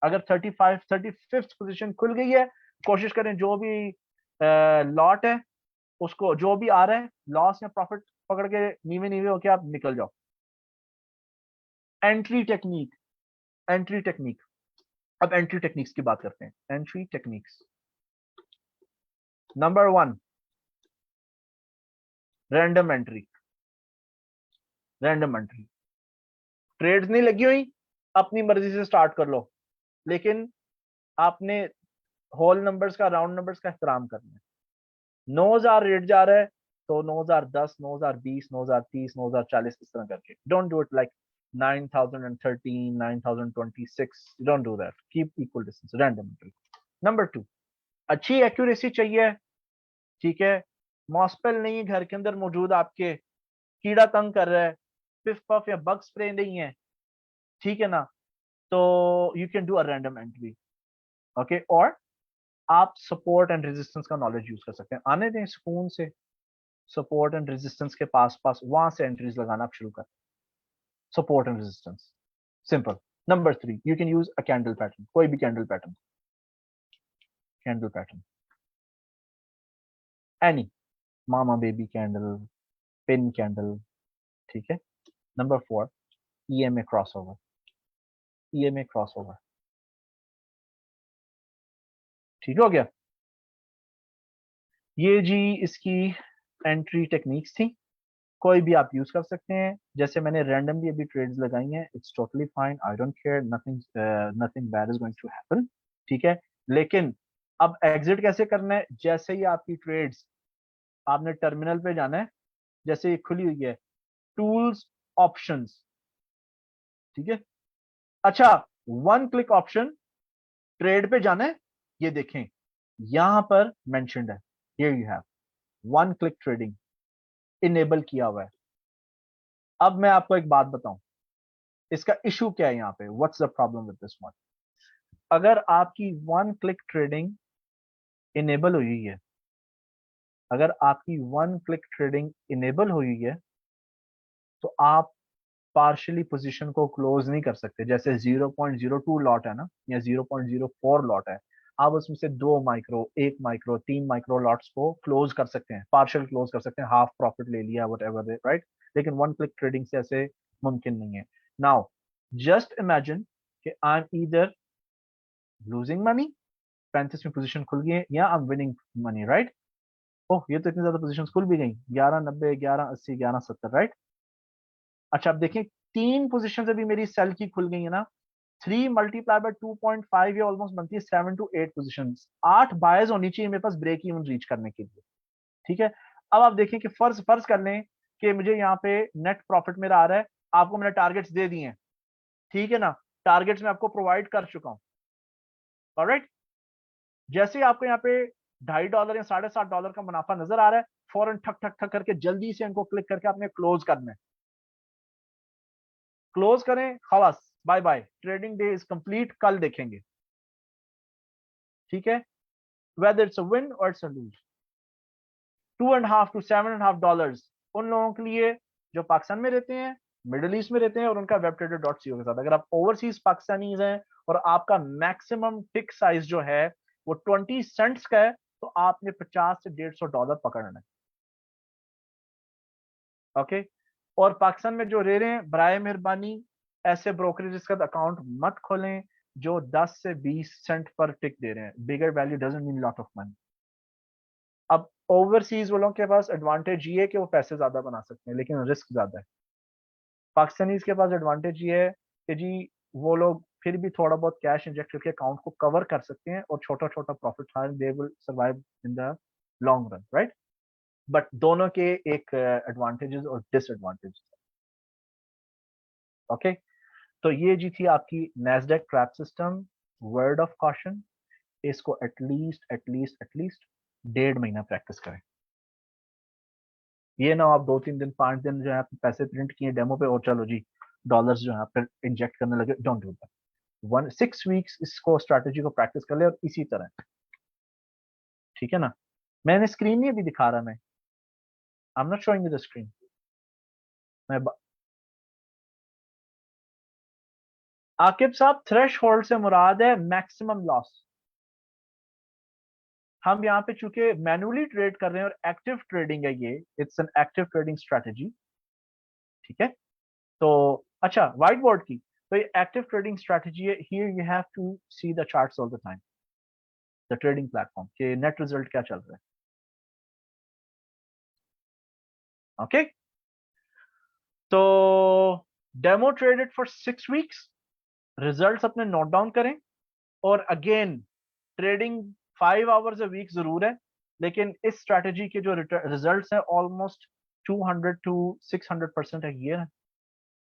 अगर 35 पोजीशन खुल गई है, कोशिश करें जो भी लॉट है उसको, जो भी आ रहा है लॉस या प्रॉफिट, पकड़ के नीवे नीवे होके आप निकल जाओ। Entry technique, entry technique. अब एंट्री टेक्निक्स की बात करते हैं। Entry techniques, number 1, random entry. Random entry, trades नहीं लगी हुई, अपनी मर्जी से स्टार्ट कर लो, लेकिन आपने होल नंबर्स का, राउंड नंबर्स का एहतराम करना है। 9000 रेट जा रहा है तो 9010, 9020, 9030, 9040 इस तरह करके। Don't do it like 9013, 9026। Don't do that, keep equal distance. Random entry. Number 2, अच्छी एक्यूरेसी चाहिए, ठीक है। मॉस्पेल नहीं घर के अंदर मौजूद, आपके कीड़ा तंग कर रहा है, पिफ पफ या बग स्प्रे नहीं है, ठीक है ना, तो you can do a random entry, okay. और आप सपोर्ट एंड रेजिस्टेंस का नॉलेज यूज कर सकते हैं। आने दें सुकून से, सपोर्ट एंड रेजिस्टेंस के पास पास वहां से एंट्रीज लगाना आप शुरू करें। Support and resistance, simple. Number 3, you can use a candle pattern, कोई भी candle pattern, candle pattern any, mama baby candle, pin candle, ठीक है। Number 4, EMA crossover. EMA crossover, ठीक हो गया। ये जी इसकी एंट्री टेक्निक्स थी, कोई भी आप यूज कर सकते हैं। जैसे मैंने रैंडमली अभी ट्रेड्स लगाई हैं, it's totally fine, I don't care, nothing nothing bad is going to happen, ठीक है। लेकिन अब एग्जिट कैसे करना है? जैसे ही आपकी ट्रेड्स, आपने टर्मिनल पे जाना है, जैसे ये खुली हुई है, टूल्स, ऑप्शंस, ठीक है। अच्छा, वन क्लिक ऑप्शन, ट्रेड पे जाना है, ये देखें यहां पर मेंशन्ड है, here you have one click trading enable किया हुआ है। अब मैं आपको एक बात बताऊं, इसका इशू क्या है यहाँ पे, what's the problem with this one. अगर आपकी वन क्लिक ट्रेडिंग इनेबल हुई है, अगर आपकी वन क्लिक ट्रेडिंग इनेबल हुई है, तो आप पार्शियली पोजीशन को क्लोज नहीं कर सकते। जैसे 0.02 लॉट है ना, या 0.04 लॉट है, आप उसमें से 2 माइक्रो, 1 माइक्रो, 3 माइक्रो लॉट्स को क्लोज कर सकते हैं, पार्शियल क्लोज कर सकते हैं, हाफ प्रॉफिट ले लिया, वट एवर, राइट। लेकिन वन क्लिक ट्रेडिंग से ऐसे मुमकिन नहीं है। नाउ जस्ट इमेजिन कि I am either losing money, 35 में पोजीशन खुल गई है, या I am winning money, right. Oh, ये तो इतनी ज्यादा पोजीशन खुल भी गई, 11.90, 11.80, 11.70, राइट। अच्छा, अब देखें, तीन पोजीशन अभी मेरी सेल की खुल गई है ना, 3 × 2.5, ये ऑलमोस्ट बनती है 7 to 8 पोजीशन। 8 बायर्स होनी चाहिए मेरे पास ब्रेक इवन रीच करने के लिए, ठीक है। अब आप देखें कि फर्ज फर्ज कर लें कि मुझे यहाँ पे नेट प्रॉफिट मेरा आ रहा है, आपको मैंने टारगेट्स दे दिए हैं, ठीक है ना, टारगेट्स मैं आपको प्रोवाइड कर चुका हूँ, ऑलराइट। जैसे ही आपको यहाँ पे $2.5 या $7.5 का मुनाफा नजर आ रहा है, फौरन ठक ठक ठक करके जल्दी से इनको क्लिक करके आपने क्लोज करना है। क्लोज करें, खलास, bye bye, trading day is complete, कल देखेंगे, ठीक है। Whether it's a win or it's a lose, $2.5 to $7.5 उन लोगों के लिए जो पाकिस्तान में रहते हैं, मिडिल ईस्ट में रहते हैं, और उनका webtrader.co के साथ। अगर आप ओवरसीज पाकिस्तानीज हैं और आपका मैक्सिमम टिक साइज जो है वो 20 सेंट्स का है, तो आपने 50 से $150 पकड़ना है, ओके। और पाकिस्तान में जो रह रहे हैं, बराए मेहरबानी ऐसे ब्रोकरेज का अकाउंट मत खोलें जो 10 से 20 सेंट पर टिक दे रहे हैं। Bigger value doesn't mean lot of money. अब ओवरसीज वालों के पास एडवांटेज ये है कि वो पैसे ज्यादा बना सकते हैं, लेकिन रिस्क ज्यादा है। पाकिस्तानीज के पास एडवांटेज ये है कि जी, वो लोग फिर भी थोड़ा बहुत कैश इंजेक्ट करके अकाउंट को कवर कर सकते हैं और छोटा छोटा प्रॉफिट उठाए, they will survive in the long run, right. But दोनों के एक एडवांटेजेस और डिसएडवांटेजेस, ओके। तो ये जी थी आपकी Nasdaq trap system. Word of caution, इसको एटलीस्ट 1.5 महीना प्रैक्टिस करें। ये ना आप 2-3 दिन 5 दिन जो है आपने पैसे प्रिंट किए डेमो पे और चलो जी डॉलर्स जो है फिर इंजेक्ट करने लगे, डोंट डू दैट। 6 वीक्स इसको स्ट्रैटेजी को प्रैक्टिस कर ले, और इसी तरह, ठीक है ना। मैंने स्क्रीन नहीं अभी दिखा रहा, मैं I am not showing you the screen. मैं आकिब साहब, थ्रेश होल्ड से मुराद है मैक्सिमम लॉस। हम यहाँ पे चूंकि मैनुअली ट्रेड कर रहे हैं और एक्टिव ट्रेडिंग है, ये it's an active trading strategy, ठीक है। तो अच्छा, व्हाइट बोर्ड की, तो ये एक्टिव ट्रेडिंग स्ट्रेटेजी है। Here you have to see the charts all the time, the trading platform के नेट रिजल्ट क्या चल रहा है, ओके। तो demo traded for 6 weeks, results अपने नोट डाउन करें। और again, trading 5 hours a week जरूर है, लेकिन इस स्ट्रेटेजी के जो रिजल्ट्स हैं ऑलमोस्ट 200 to 600% है year.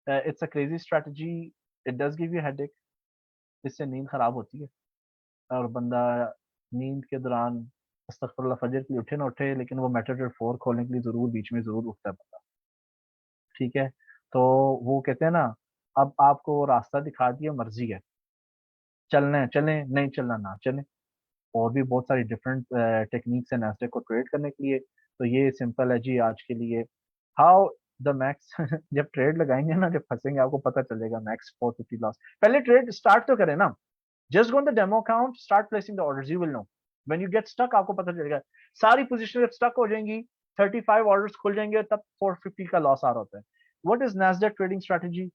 It's a crazy strategy, it does give you headache, इससे नींद खराब होती है, और बंदा नींद के दौरान अस्तगफुरुल्लाह फजर के लिए उठे ना उठे, लेकिन वो मेटाट्रेड 4 खोलने के लिए जरूर बीच में जरूर उठता है बंदा, ठीक है। तो वो कहते हैं ना, अब आपको वो रास्ता दिखा दिया, मर्जी है, चलना है चलें, नहीं चलना ना चलें। और भी बहुत सारी डिफरेंट टेक्निक्स हैं नैस्डैक को ट्रेड करने के लिए। तो ये सिंपल है जी आज के लिए, हाउ द मैक्स जब ट्रेड लगाएंगे ना, जब फंसेंगे आपको पता चलेगा मैक्स 450 लॉस। पहले ट्रेड स्टार्ट तो करें ना, just go on the demo account, start placing the orders, you will know. When you get stuck आपको पता चलेगा, सारी पोजीशन जब स्टक हो जाएंगी, 35 ऑर्डर्स खुल जाएंगे, तब 450 का लॉस आ रहा होता है। What is Nasdaq trading strategy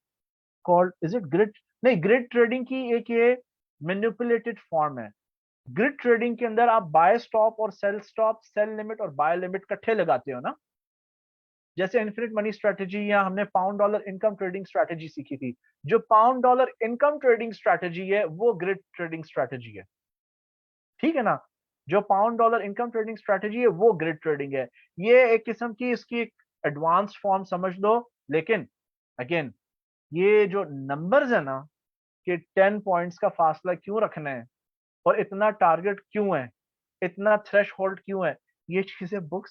called, is it grid? नहीं, ग्रिड ट्रेडिंग की एक ये मैनिपुलेटेड फॉर्म है। ग्रिड ट्रेडिंग के अंदर आप बाय स्टॉप और सेल स्टॉप, सेल लिमिट और बाय लिमिट इकट्ठे लगाते हो ना, जैसे इन्फिनिट मनी स्ट्रेटेजी, या हमने pound dollar income trading strategy सीखी थी। जो pound dollar income trading strategy है वो ग्रिड ट्रेडिंग स्ट्रेटेजी है, ठीक है ना। जो pound dollar income trading strategy है वो ग्रिड ट्रेडिंग है। ये एक किस्म की इसकी एडवांस फॉर्म समझ लो, लेकिन अगेन, ये जो नंबर्स है ना, कि 10 पॉइंट्स का फासला क्यों रखना है और इतना टारगेट क्यों है, इतना थ्रेशहोल्ड क्यों है, ये चीजें बुक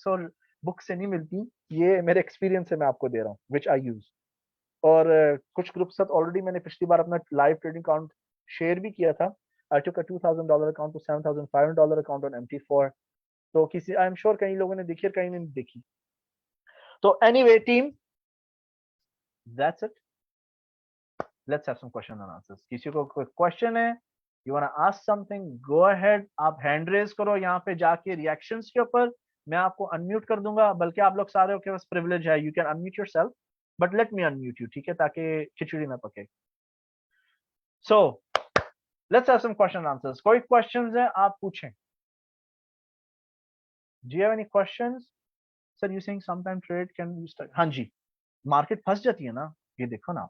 से नहीं मिलती। ये मेरे एक्सपीरियंस से मैं आपको दे रहा हूँ, विच आई यूज। और कुछ ग्रुप के साथ ऑलरेडी मैंने पिछली बार अपना लाइव ट्रेडिंग अकाउंट शेयर भी किया था। I took a $2000 account to $7500 account on MT4। तो किसी, आई एम श्योर कई लोगों ने देखी और कई ने नहीं देखी। तो anyway team, that's it. Let's have some question and answers. किसी को कोई क्वेश्चन है, you want to ask something, go ahead. आप हैंड रेज करो यहाँ पे जाके रिएक्शंस के ऊपर, मैं आपको अनम्यूट कर दूंगा। बल्कि आप लोग सारे के पास प्रिविलेज है, you can unmute yourself, but let me unmute you, ठीक है, ताकि खिचड़ी ना पके। So let's have some question answers. कोई क्वेश्चंस है आप पूछें। Do you have any questions? Sir you saying sometime trade can be stuck. हाँ जी, मार्केट फंस जाती है ना, ये देखो ना।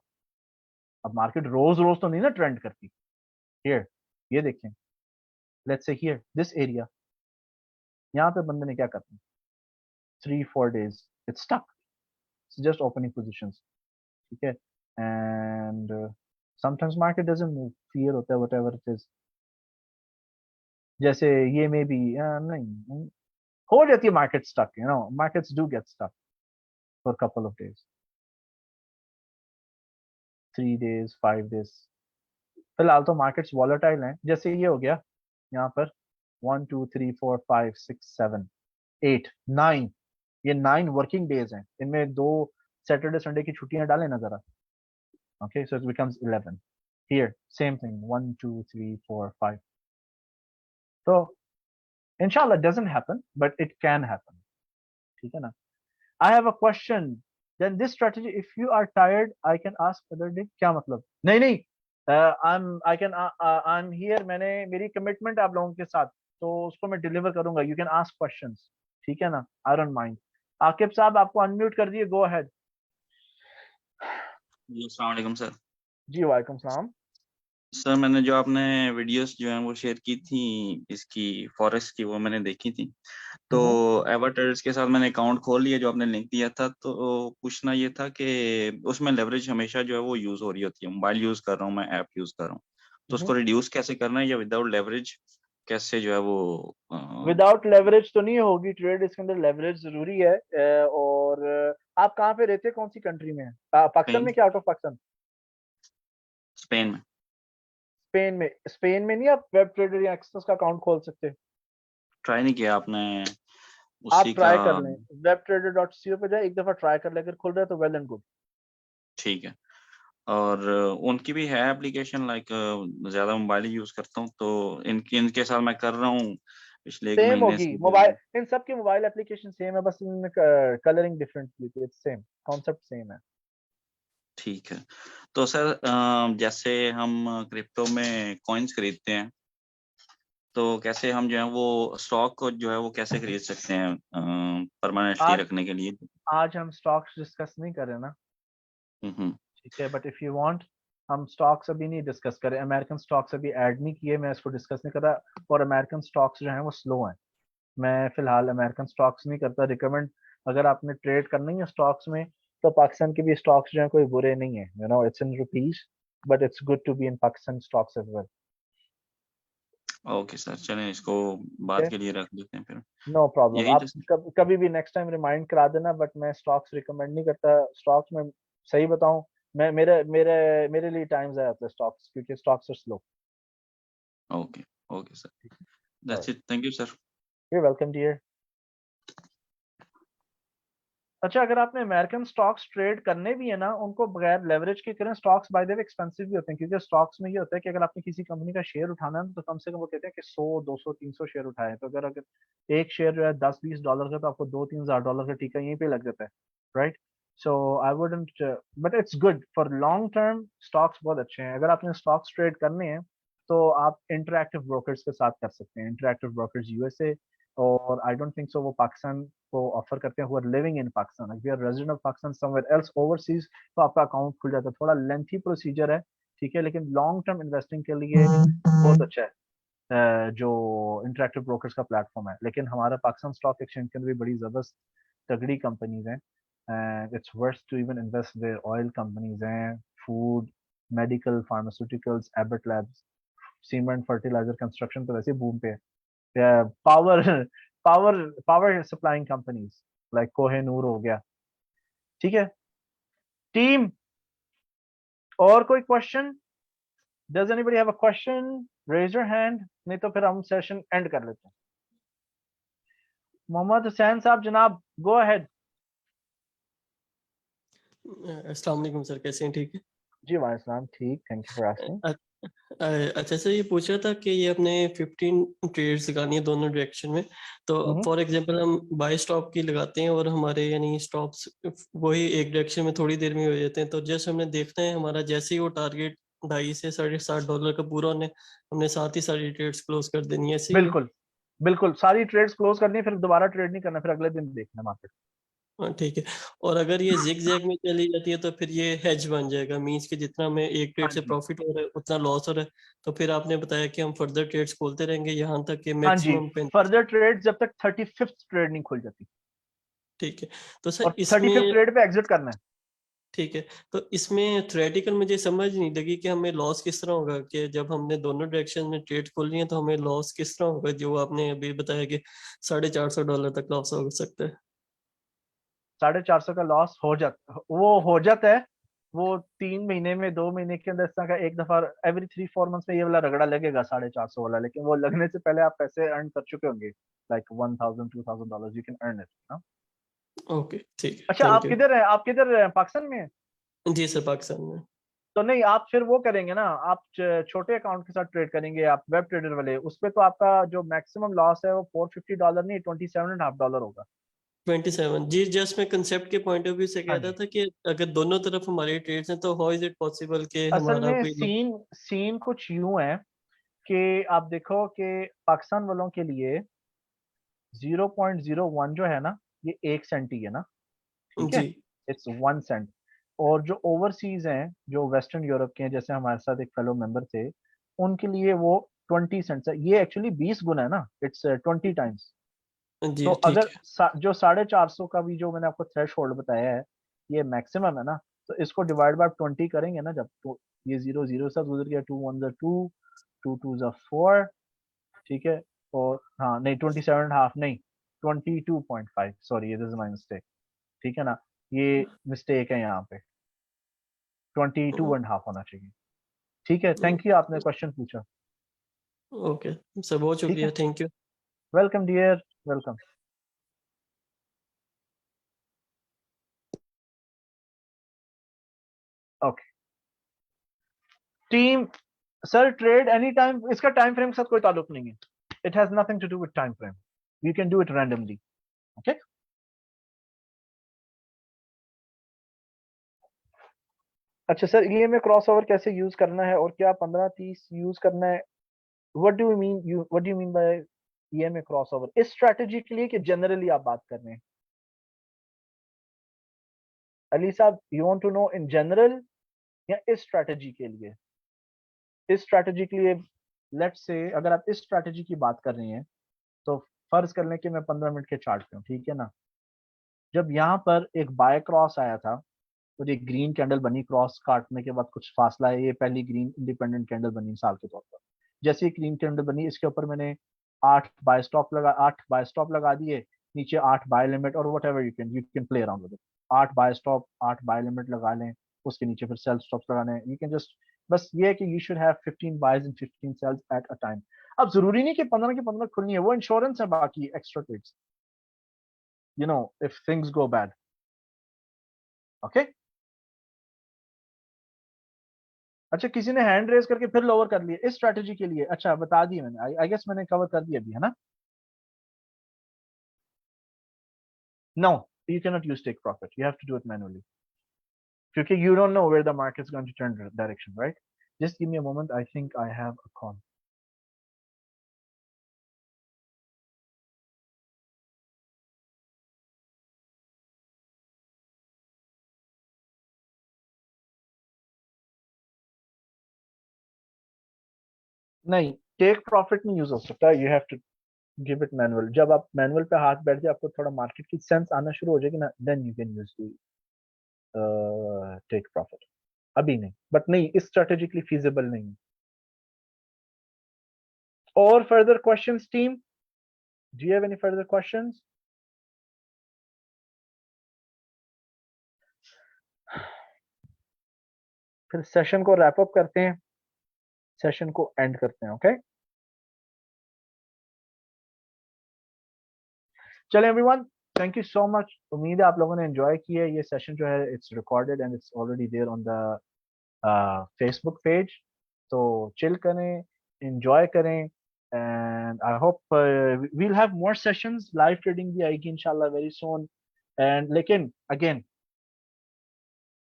अब मार्केट रोज रोज तो नहीं ना ट्रेंड करती। हियर, ये देखें, let's say here this area, यहाँ पे बंदे ने क्या करना, 3-4 days it's stuck, just opening positions, ठीक है। And sometimes market doesn't move, fear होता है, व्हाटएवर इट इज। जैसे ये में भी नहीं हो जाती है market stuck, you know, markets do get stuck for couple of days, 3 days 5 days। फिलहाल तो मार्केट्स वॉलेटाइल हैं। जैसे ये हो गया यहाँ पर 1 2 3 4 5 6 7 8 9, ये 9 वर्किंग डेज हैं, इनमें 2 सैटरडे संडे की छुट्टियां डालें ना जरा। Okay, so it becomes 11। Here same thing, 1 2 3 4 5। तो इंशाल्लाह doesn't happen, but it can happen, ठीक है ना। I have a question, then this strategy if you are tired I can ask other day. क्या मतलब? नहीं नहीं, आई एम हियर, मैंने मेरी कमिटमेंट आप लोगों के साथ, तो उसको मैं डिलीवर करूंगा। यू कैन आस्क क्वेश्चंस, ठीक है ना, आई डोंट माइंड। आकिब साहब आपको अनम्यूट कर दिए, गो अहेड। जी अस्सलाम वालेकुम सर। जी वालेकुम सलाम। सर मैंने जो आपने वीडियोस जो हैं वो शेयर की थी इसकी फॉरेस्ट की, वो मैंने देखी थी। तो एवर्टर्स के साथ मैंने अकाउंट खोल लिया जो आपने लिंक दिया था। तो पूछना ये था कि उसमें लेवरेज हमेशा जो है वो यूज हो रही होती है। मोबाइल यूज कर रहा हूँ मैं, ऐप यूज कर रहा हूँ, तो उसको रिड्यूस कैसे करना है, या विदाउट लेवरेज कैसे जो है वो विदाउट लेवरेज तो नहीं होगी ट्रेड, इसके अंदर लेवरेज जरूरी है। और आप कहाँ पे रहते हैं, कौन सी कंट्री में? पाकिस्तान स्पेन में क्या आउट ऑफ पाकिस्तान? स्पेन में। स्पेन में? स्पेन में नहीं आप वेब ट्रेडर या एक्सेस का अकाउंट खोल सकते? ट्राई नहीं किया आपने आप उसी का? ट्राई कर लें, webtrader.co पे जाए, एक दफा ट्राई कर ले, अगर खुल रहा है तो वेल एंड गुड। ठीक है। और उनकी भी है एप्लीकेशन, लाइक ज्यादा मोबाइल यूज करता हूँ, तो इनके साथ मैं कर रहा हूँ पिछले 1 सेम महीने होगी से जो मोबाइल, है। इन सब की मोबाइल एप्लीकेशन सेम है, बस इनमें कलरिंग डिफरेंट थी, इट्स सेम, कॉन्सेप्ट सेम है। ठीक है। तो सर जैसे हम क्रिप्टो में कॉइन्स खरीदते हैं, तो कैसे हम जो है वो स्टॉक को जो है वो कैसे खरीद सकते हैं परमानेंटली आज रखने के लिए? आज हम स्टॉक्स डिस्कस नहीं कर रहे ना, हम्म। ठीक है, बट इफ यू वांट, हम स्टॉक्स अभी नहीं डिस्कस करें, अमेरिकन स्टॉक्स अभी ऐड नहीं किए, मैं इसको डिस्कस नहीं कर रहा। और अमेरिकन स्टॉक्स जो हैं वो स्लो हैं, मैं फिलहाल अमेरिकन स्टॉक्स नहीं करता रिकमेंड। अगर आपने ट्रेड करना ही है स्टॉक्स में, तो पाकिस्तान के भी स्टॉक्स जो हैं कोई बुरे नहीं है, you know, it's in rupees, but it's good to be in Pakistan stocks as well. Okay sir, चलें इसको बाद ओके, के लिए रख देते हैं फिर। No problem. यही आप जैसे। कभी भी नेक्स्ट टाइम रिमाइंड करा देना, बट मैं स्टॉक्स रिकमेंड नहीं करता। स्टॉक्स में सही बताऊं, मैं मेरे मेरे मेरे लिए टाइम ज़ाया होता है स्टॉक्स, क्योंकि stocks are slow. Okay. Okay sir, that's it, thank you sir. You welcome dear. अच्छा, अगर आपने अमेरिकन स्टॉक्स ट्रेड करने भी है ना, उनको बगैर लेवरेज के करें। Stocks by the way expensive भी होते हैं, क्योंकि स्टॉक्स में ये होता है कि अगर आपने किसी कंपनी का शेयर उठाना है, तो कम से कम वो कहते हैं कि 100 200 300 शेयर उठाए। तो अगर अगर एक शेयर जो है $10-20 का, तो आपको $2-3 हज़ार का टीका यहीं पे लग जाता है, right. So I wouldn't, but it's good for long term. Stocks बहुत अच्छे हैं। अगर आपने स्टॉक्स ट्रेड करने हैं, तो आप इंटरएक्टिव ब्रोकर्स के साथ कर सकते हैं। इंटरएक्टिव ब्रोकर्स यूएसए, और आई डोंट थिंक सो वो पाकिस्तान को ऑफर करते हैं। Who are living in Pakistan, अगर we are resident of Pakistan somewhere else overseas, तो आपका अकाउंट खुल जाता है। थोड़ा लेंथी प्रोसीजर है, ठीक है, लेकिन लॉन्ग टर्म इन्वेस्टिंग के लिए बहुत अच्छा है। जो इंटरेक्टिव ब्रोकर्स का प्लेटफॉर्म है। लेकिन हमारा पाकिस्तान स्टॉक एक्सचेंज के अंदर भी बड़ी जबरदस्त तगड़ी कंपनीज हैं, and it's worth to even invest there. Oil companies हैं, food, medical, pharmaceuticals, Abbott labs, cement, fertiliser, construction तो वैसे बूम पे है। Power power power supplying companies like Kohinoor हो गया। ठीक है टीम, और कोई question? Does anybody have a question? Raise your hand, नहीं तो फिर हम सेशन एंड कर लेते हैं। मोहम्मद हुसैन साहब जनाब, गो अहेड। अस्सलाम वालेकुम सर, कैसे हैं? ठीक है। जी वालेकुम, ठीक, थैंक यू फॉर आस्किंग। अच्छा सर, ये पूछ रहा था कि ये अपने 15 ट्रेड्स लगानी है दोनों डायरेक्शन में, तो फॉर एग्जांपल हम बाय स्टॉप की लगाते हैं और हमारे यानी स्टॉप्स वही एक डायरेक्शन में थोड़ी देर में हो जाते हैं, तो जस्ट हमने देखना है हमारा जैसे ही वो टारगेट $2.5 से $7.5 का पूरा होने, हमने साथ ही सारी ट्रेड्स क्लोज कर देनी है, ऐसे ही है? बिल्कुल बिल्कुल, सारी ट्रेड्स क्लोज करनी है, फिर दोबारा ट्रेड नहीं करना, फिर अगले दिन देखना मार्केट। हाँ ठीक है। और अगर ये जिग जैग में चली जाती है तो फिर ये हेज बन जाएगा, मीन्स कि जितना हमें एक ट्रेड हाँ से जी, प्रॉफिट हो रहा है उतना लॉस हो रहा है, तो फिर आपने बताया कि हम फर्दर ट्रेड्स खोलते रहेंगे यहाँ तक कि हाँ जी, मैक्सिमम 35। फर्दर ट्रेड जब तक 35th ट्रेड नहीं खुल जाती, ठीक है। तो और सर 35th इसमें, ट्रेड पे एग्जिट करना है। ठीक है, तो इसमें थ्योरेटिकल मुझे समझ नहीं लगी कि हमें लॉस किस तरह होगा, कि जब हमने दोनों डायरेक्शन में ट्रेड खोली है तो हमें लॉस किस तरह होगा, जो आपने अभी बताया कि $450 तक लॉस हो सकता है। 450 का लॉस हो जाता, वो हो जाता है, वो 3 महीने में, 2 महीने के अंदर, इस तरह का एक दफा एवरी 3-4 मंथ्स में ये वाला रगड़ा लगेगा 450 वाला, लेकिन वो लगने से पहले आप पैसे अर्न कर चुके होंगे, like $1,000-$2,000 you can earn it. Okay ठीक है, अच्छा, थैंक आप यू। किधर हैं? आप किधर हैं? पाकिस्तान में हैं? जी सर, पाकिस्तान में। तो नहीं, आप फिर वो करेंगे ना, आप छोटे अकाउंट के साथ ट्रेड करेंगे, आप वेब ट्रेडर वाले, उस पे तो आपका जो मैक्सिमम लॉस है वो $450 नहीं, $27.5 होगा। 27 जी, जस्ट मैं कंसेप्ट के पॉइंट ऑफ व्यू से कह हाँ रहा जी, था कि अगर दोनों तरफ हमारे ट्रेड्स हैं तो हाउ इज इट पॉसिबल कि असल हमारा में कोई सीन सीन कुछ यूं है कि आप देखो कि पाकिस्तान वालों के लिए 0.01 जो है ना, ये 1 सेंट ही है ना, ठीक है, जी इट्स 1 सेंट। और जो ओवरसीज हैं, जो वेस्टर्न यूरोप के हैं, जैसे हमारे साथ एक फेलो मेंबर थे, उनके लिए वो 20 सेंट्स है। ये एक्चुअली 20 गुना है ना, इट्स 20 टाइम्स। जी तो ठीक अगर है। जो 450 का भी जो मैंने आपको थ्रेश होल्ड बताया है, ये मैक्सिमम है ना, तो इसको डिवाइड बाय 20 करेंगे ना जब, तो ये 0 0 सब गुजर गया, 2 1 2, 2 2 4, ठीक है। और हाँ नहीं, 27.5 नहीं, 22.5, सॉरी, ये दिस इज माई मिस्टेक, ठीक है ना, ये मिस्टेक है यहाँ पे, 22.5 होना चाहिए। ठीक है, थैंक यू, आपने क्वेश्चन पूछा। ओके सर, बहुत ठीक है, शुक्रिया, thank you. Welcome dear, welcome. Okay team, sir trade any time, इसका टाइम फ्रेम के साथ कोई ताल्लुक नहीं है, it has nothing to do with time frame, you can do it randomly. Okay, अच्छा सर, ये में क्रॉस ओवर कैसे यूज करना है, और क्या 15-30 यूज करना है? What do you mean by ये में क्रॉस ओवर, इस स्ट्रेटेजी के लिए कि जनरली आप बात कर रहे हैं? अली साहब, you want to know in general या इस स्ट्रेटेजी के लिए? इस स्ट्रेटेजी के लिए, लेट्स से अगर आप इस स्ट्रेटेजी की बात कर रहे हैं, तो फर्ज कर लें कि मैं 15 मिनट के चार्ट पे हूँ, ठीक है ना, जब यहाँ पर एक बाय क्रॉस आया था, तो ये ग्रीन कैंडल बनी, क्रॉस काटने के बाद कुछ फासला है, ये पहली ग्रीन इंडिपेंडेंट कैंडल बनी मिसाल के तौर पर, जैसे ही ग्रीन कैंडल बनी, इसके ऊपर मैंने 8 बाय स्टॉप लगा दिए, नीचे 8 बाय लिमिट, और whatever you can play around with, 8 buy stop, 8 buy limit लगा लें, उसके नीचे फिर सेल स्टॉप्स लगा लें, यू कैन जस्ट, बस ये है कि you should have 15 buys and 15 sells at a time. अब जरूरी नहीं कि 15 की 15 खुलनी है, वो इंश्योरेंस है, बाकी extra trades, you know, if things go bad. Okay, अच्छा, किसी ने हैंड रेज करके फिर लोअर कर लिया इस स्ट्रैटेजी के लिए, अच्छा बता दिए मैंने, आई गेस मैंने कवर कर दिया अभी, है ना? No, you can not use take profit, you have to do it manually, क्योंकि you don't know where the market is going to turn direction, right? Just give me a moment, I think I have a call. नहीं, take profit नहीं use हो सकता, you have to give it manual. जब आप manual पे हाथ बैठ जाए, आपको थोड़ा मार्केट की सेंस आना शुरू हो जाएगी ना, then you can use take profit. अभी नहीं, बट नहीं, इस स्ट्रेटेजिकली फीजिबल नहीं है। और further questions team, do you have any further questions? फिर सेशन को रैप अप करते हैं, सेशन को एंड करते हैं। ओके, चलें everyone, thank you so much. उम्मीद है आप लोगों ने एंजॉय किया। ये सेशन जो है it's recorded and it's already there on the Facebook page. तो चिल करें, एंजॉय करें, and I hope we'll have more sessions. Live trading भी आएगी इंशाल्लाह वेरी सून। एंड लेकिन अगेन,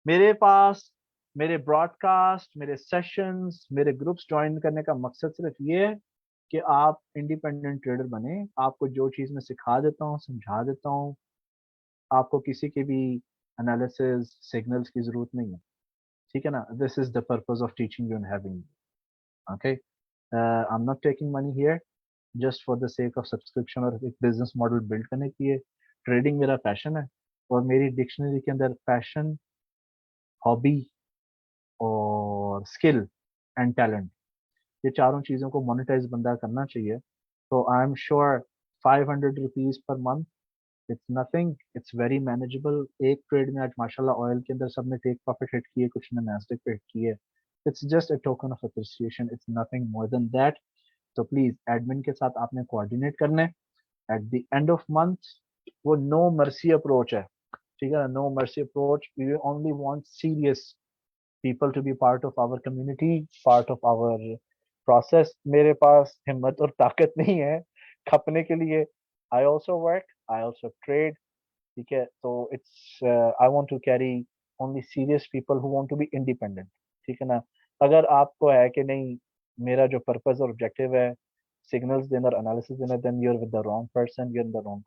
मेरे पास मेरे ब्रॉडकास्ट, मेरे सेशंस, मेरे ग्रुप्स ज्वाइन करने का मकसद सिर्फ ये है कि आप इंडिपेंडेंट ट्रेडर बने। आपको जो चीज़ मैं सिखा देता हूँ, समझा देता हूँ, आपको किसी के भी एनालिसिस सिग्नल्स की जरूरत नहीं है, ठीक है ना। This is the purpose of teaching you and having. Okay, I am not taking money here just for the sake of subscription और एक बिजनेस मॉडल बिल्ड करने के लिए। ट्रेडिंग मेरा पैशन है, और मेरी डिक्शनरी के अंदर पैशन, हॉबी और स्किल एंड टैलेंट, ये चारों चीज़ों को मोनेटाइज बंदा करना चाहिए। तो आई am sure 500 rupees per month, it's nothing, it's very manageable. एक ट्रेड में आज माशाल्लाह ऑयल के अंदर सबने टेक प्रॉफिट हिट किए, कुछ ने नैस्डैक पे हिट किए। It's just a token of appreciation, it's nothing more than that. तो प्लीज एडमिन के साथ आपने कोऑर्डिनेट करना है। At the end of month वो नो मर्सी अप्रोच है, ठीक है ना, no mercy approach. We only want serious people to be part of our community, part of our process। मेरे पास हिम्मत और ताकत नहीं है खपने के लिए। I also work, I also trade, ठीक है। तो it's I want to carry only serious people who want to be independent, ठीक है ना। अगर आपको है कि नहीं, मेरा जो पर्पस और ऑब्जेक्टिव है सिग्नल्स देना और एनालिसिस देना, then you are with the wrong person, you are in the wrong.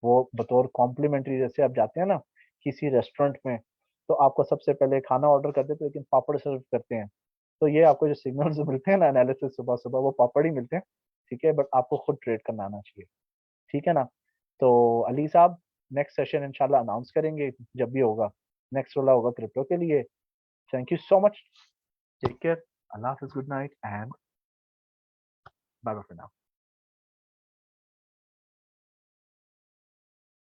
वो बतौर कॉम्प्लीमेंट्री, जैसे आप जाते हैं ना किसी रेस्टोरेंट में, तो आपको सबसे पहले खाना ऑर्डर करते हैं, तो लेकिन पापड़ सर्व करते हैं। तो ये आपको जो सिग्नल्स मिलते हैं ना एनालिसिस सुबह सुबह, वो पापड़ ही मिलते हैं, ठीक है। बट आपको खुद ट्रेड करना आना चाहिए, ठीक है ना। तो अली साहब, नेक्स्ट सेशन इंशाल्लाह अनाउंस करेंगे जब भी होगा। नेक्स्ट वाला होगा क्रिप्टो के लिए। Thank you so much, take care, अल्लाह हाफिज, good night and bye bye for now.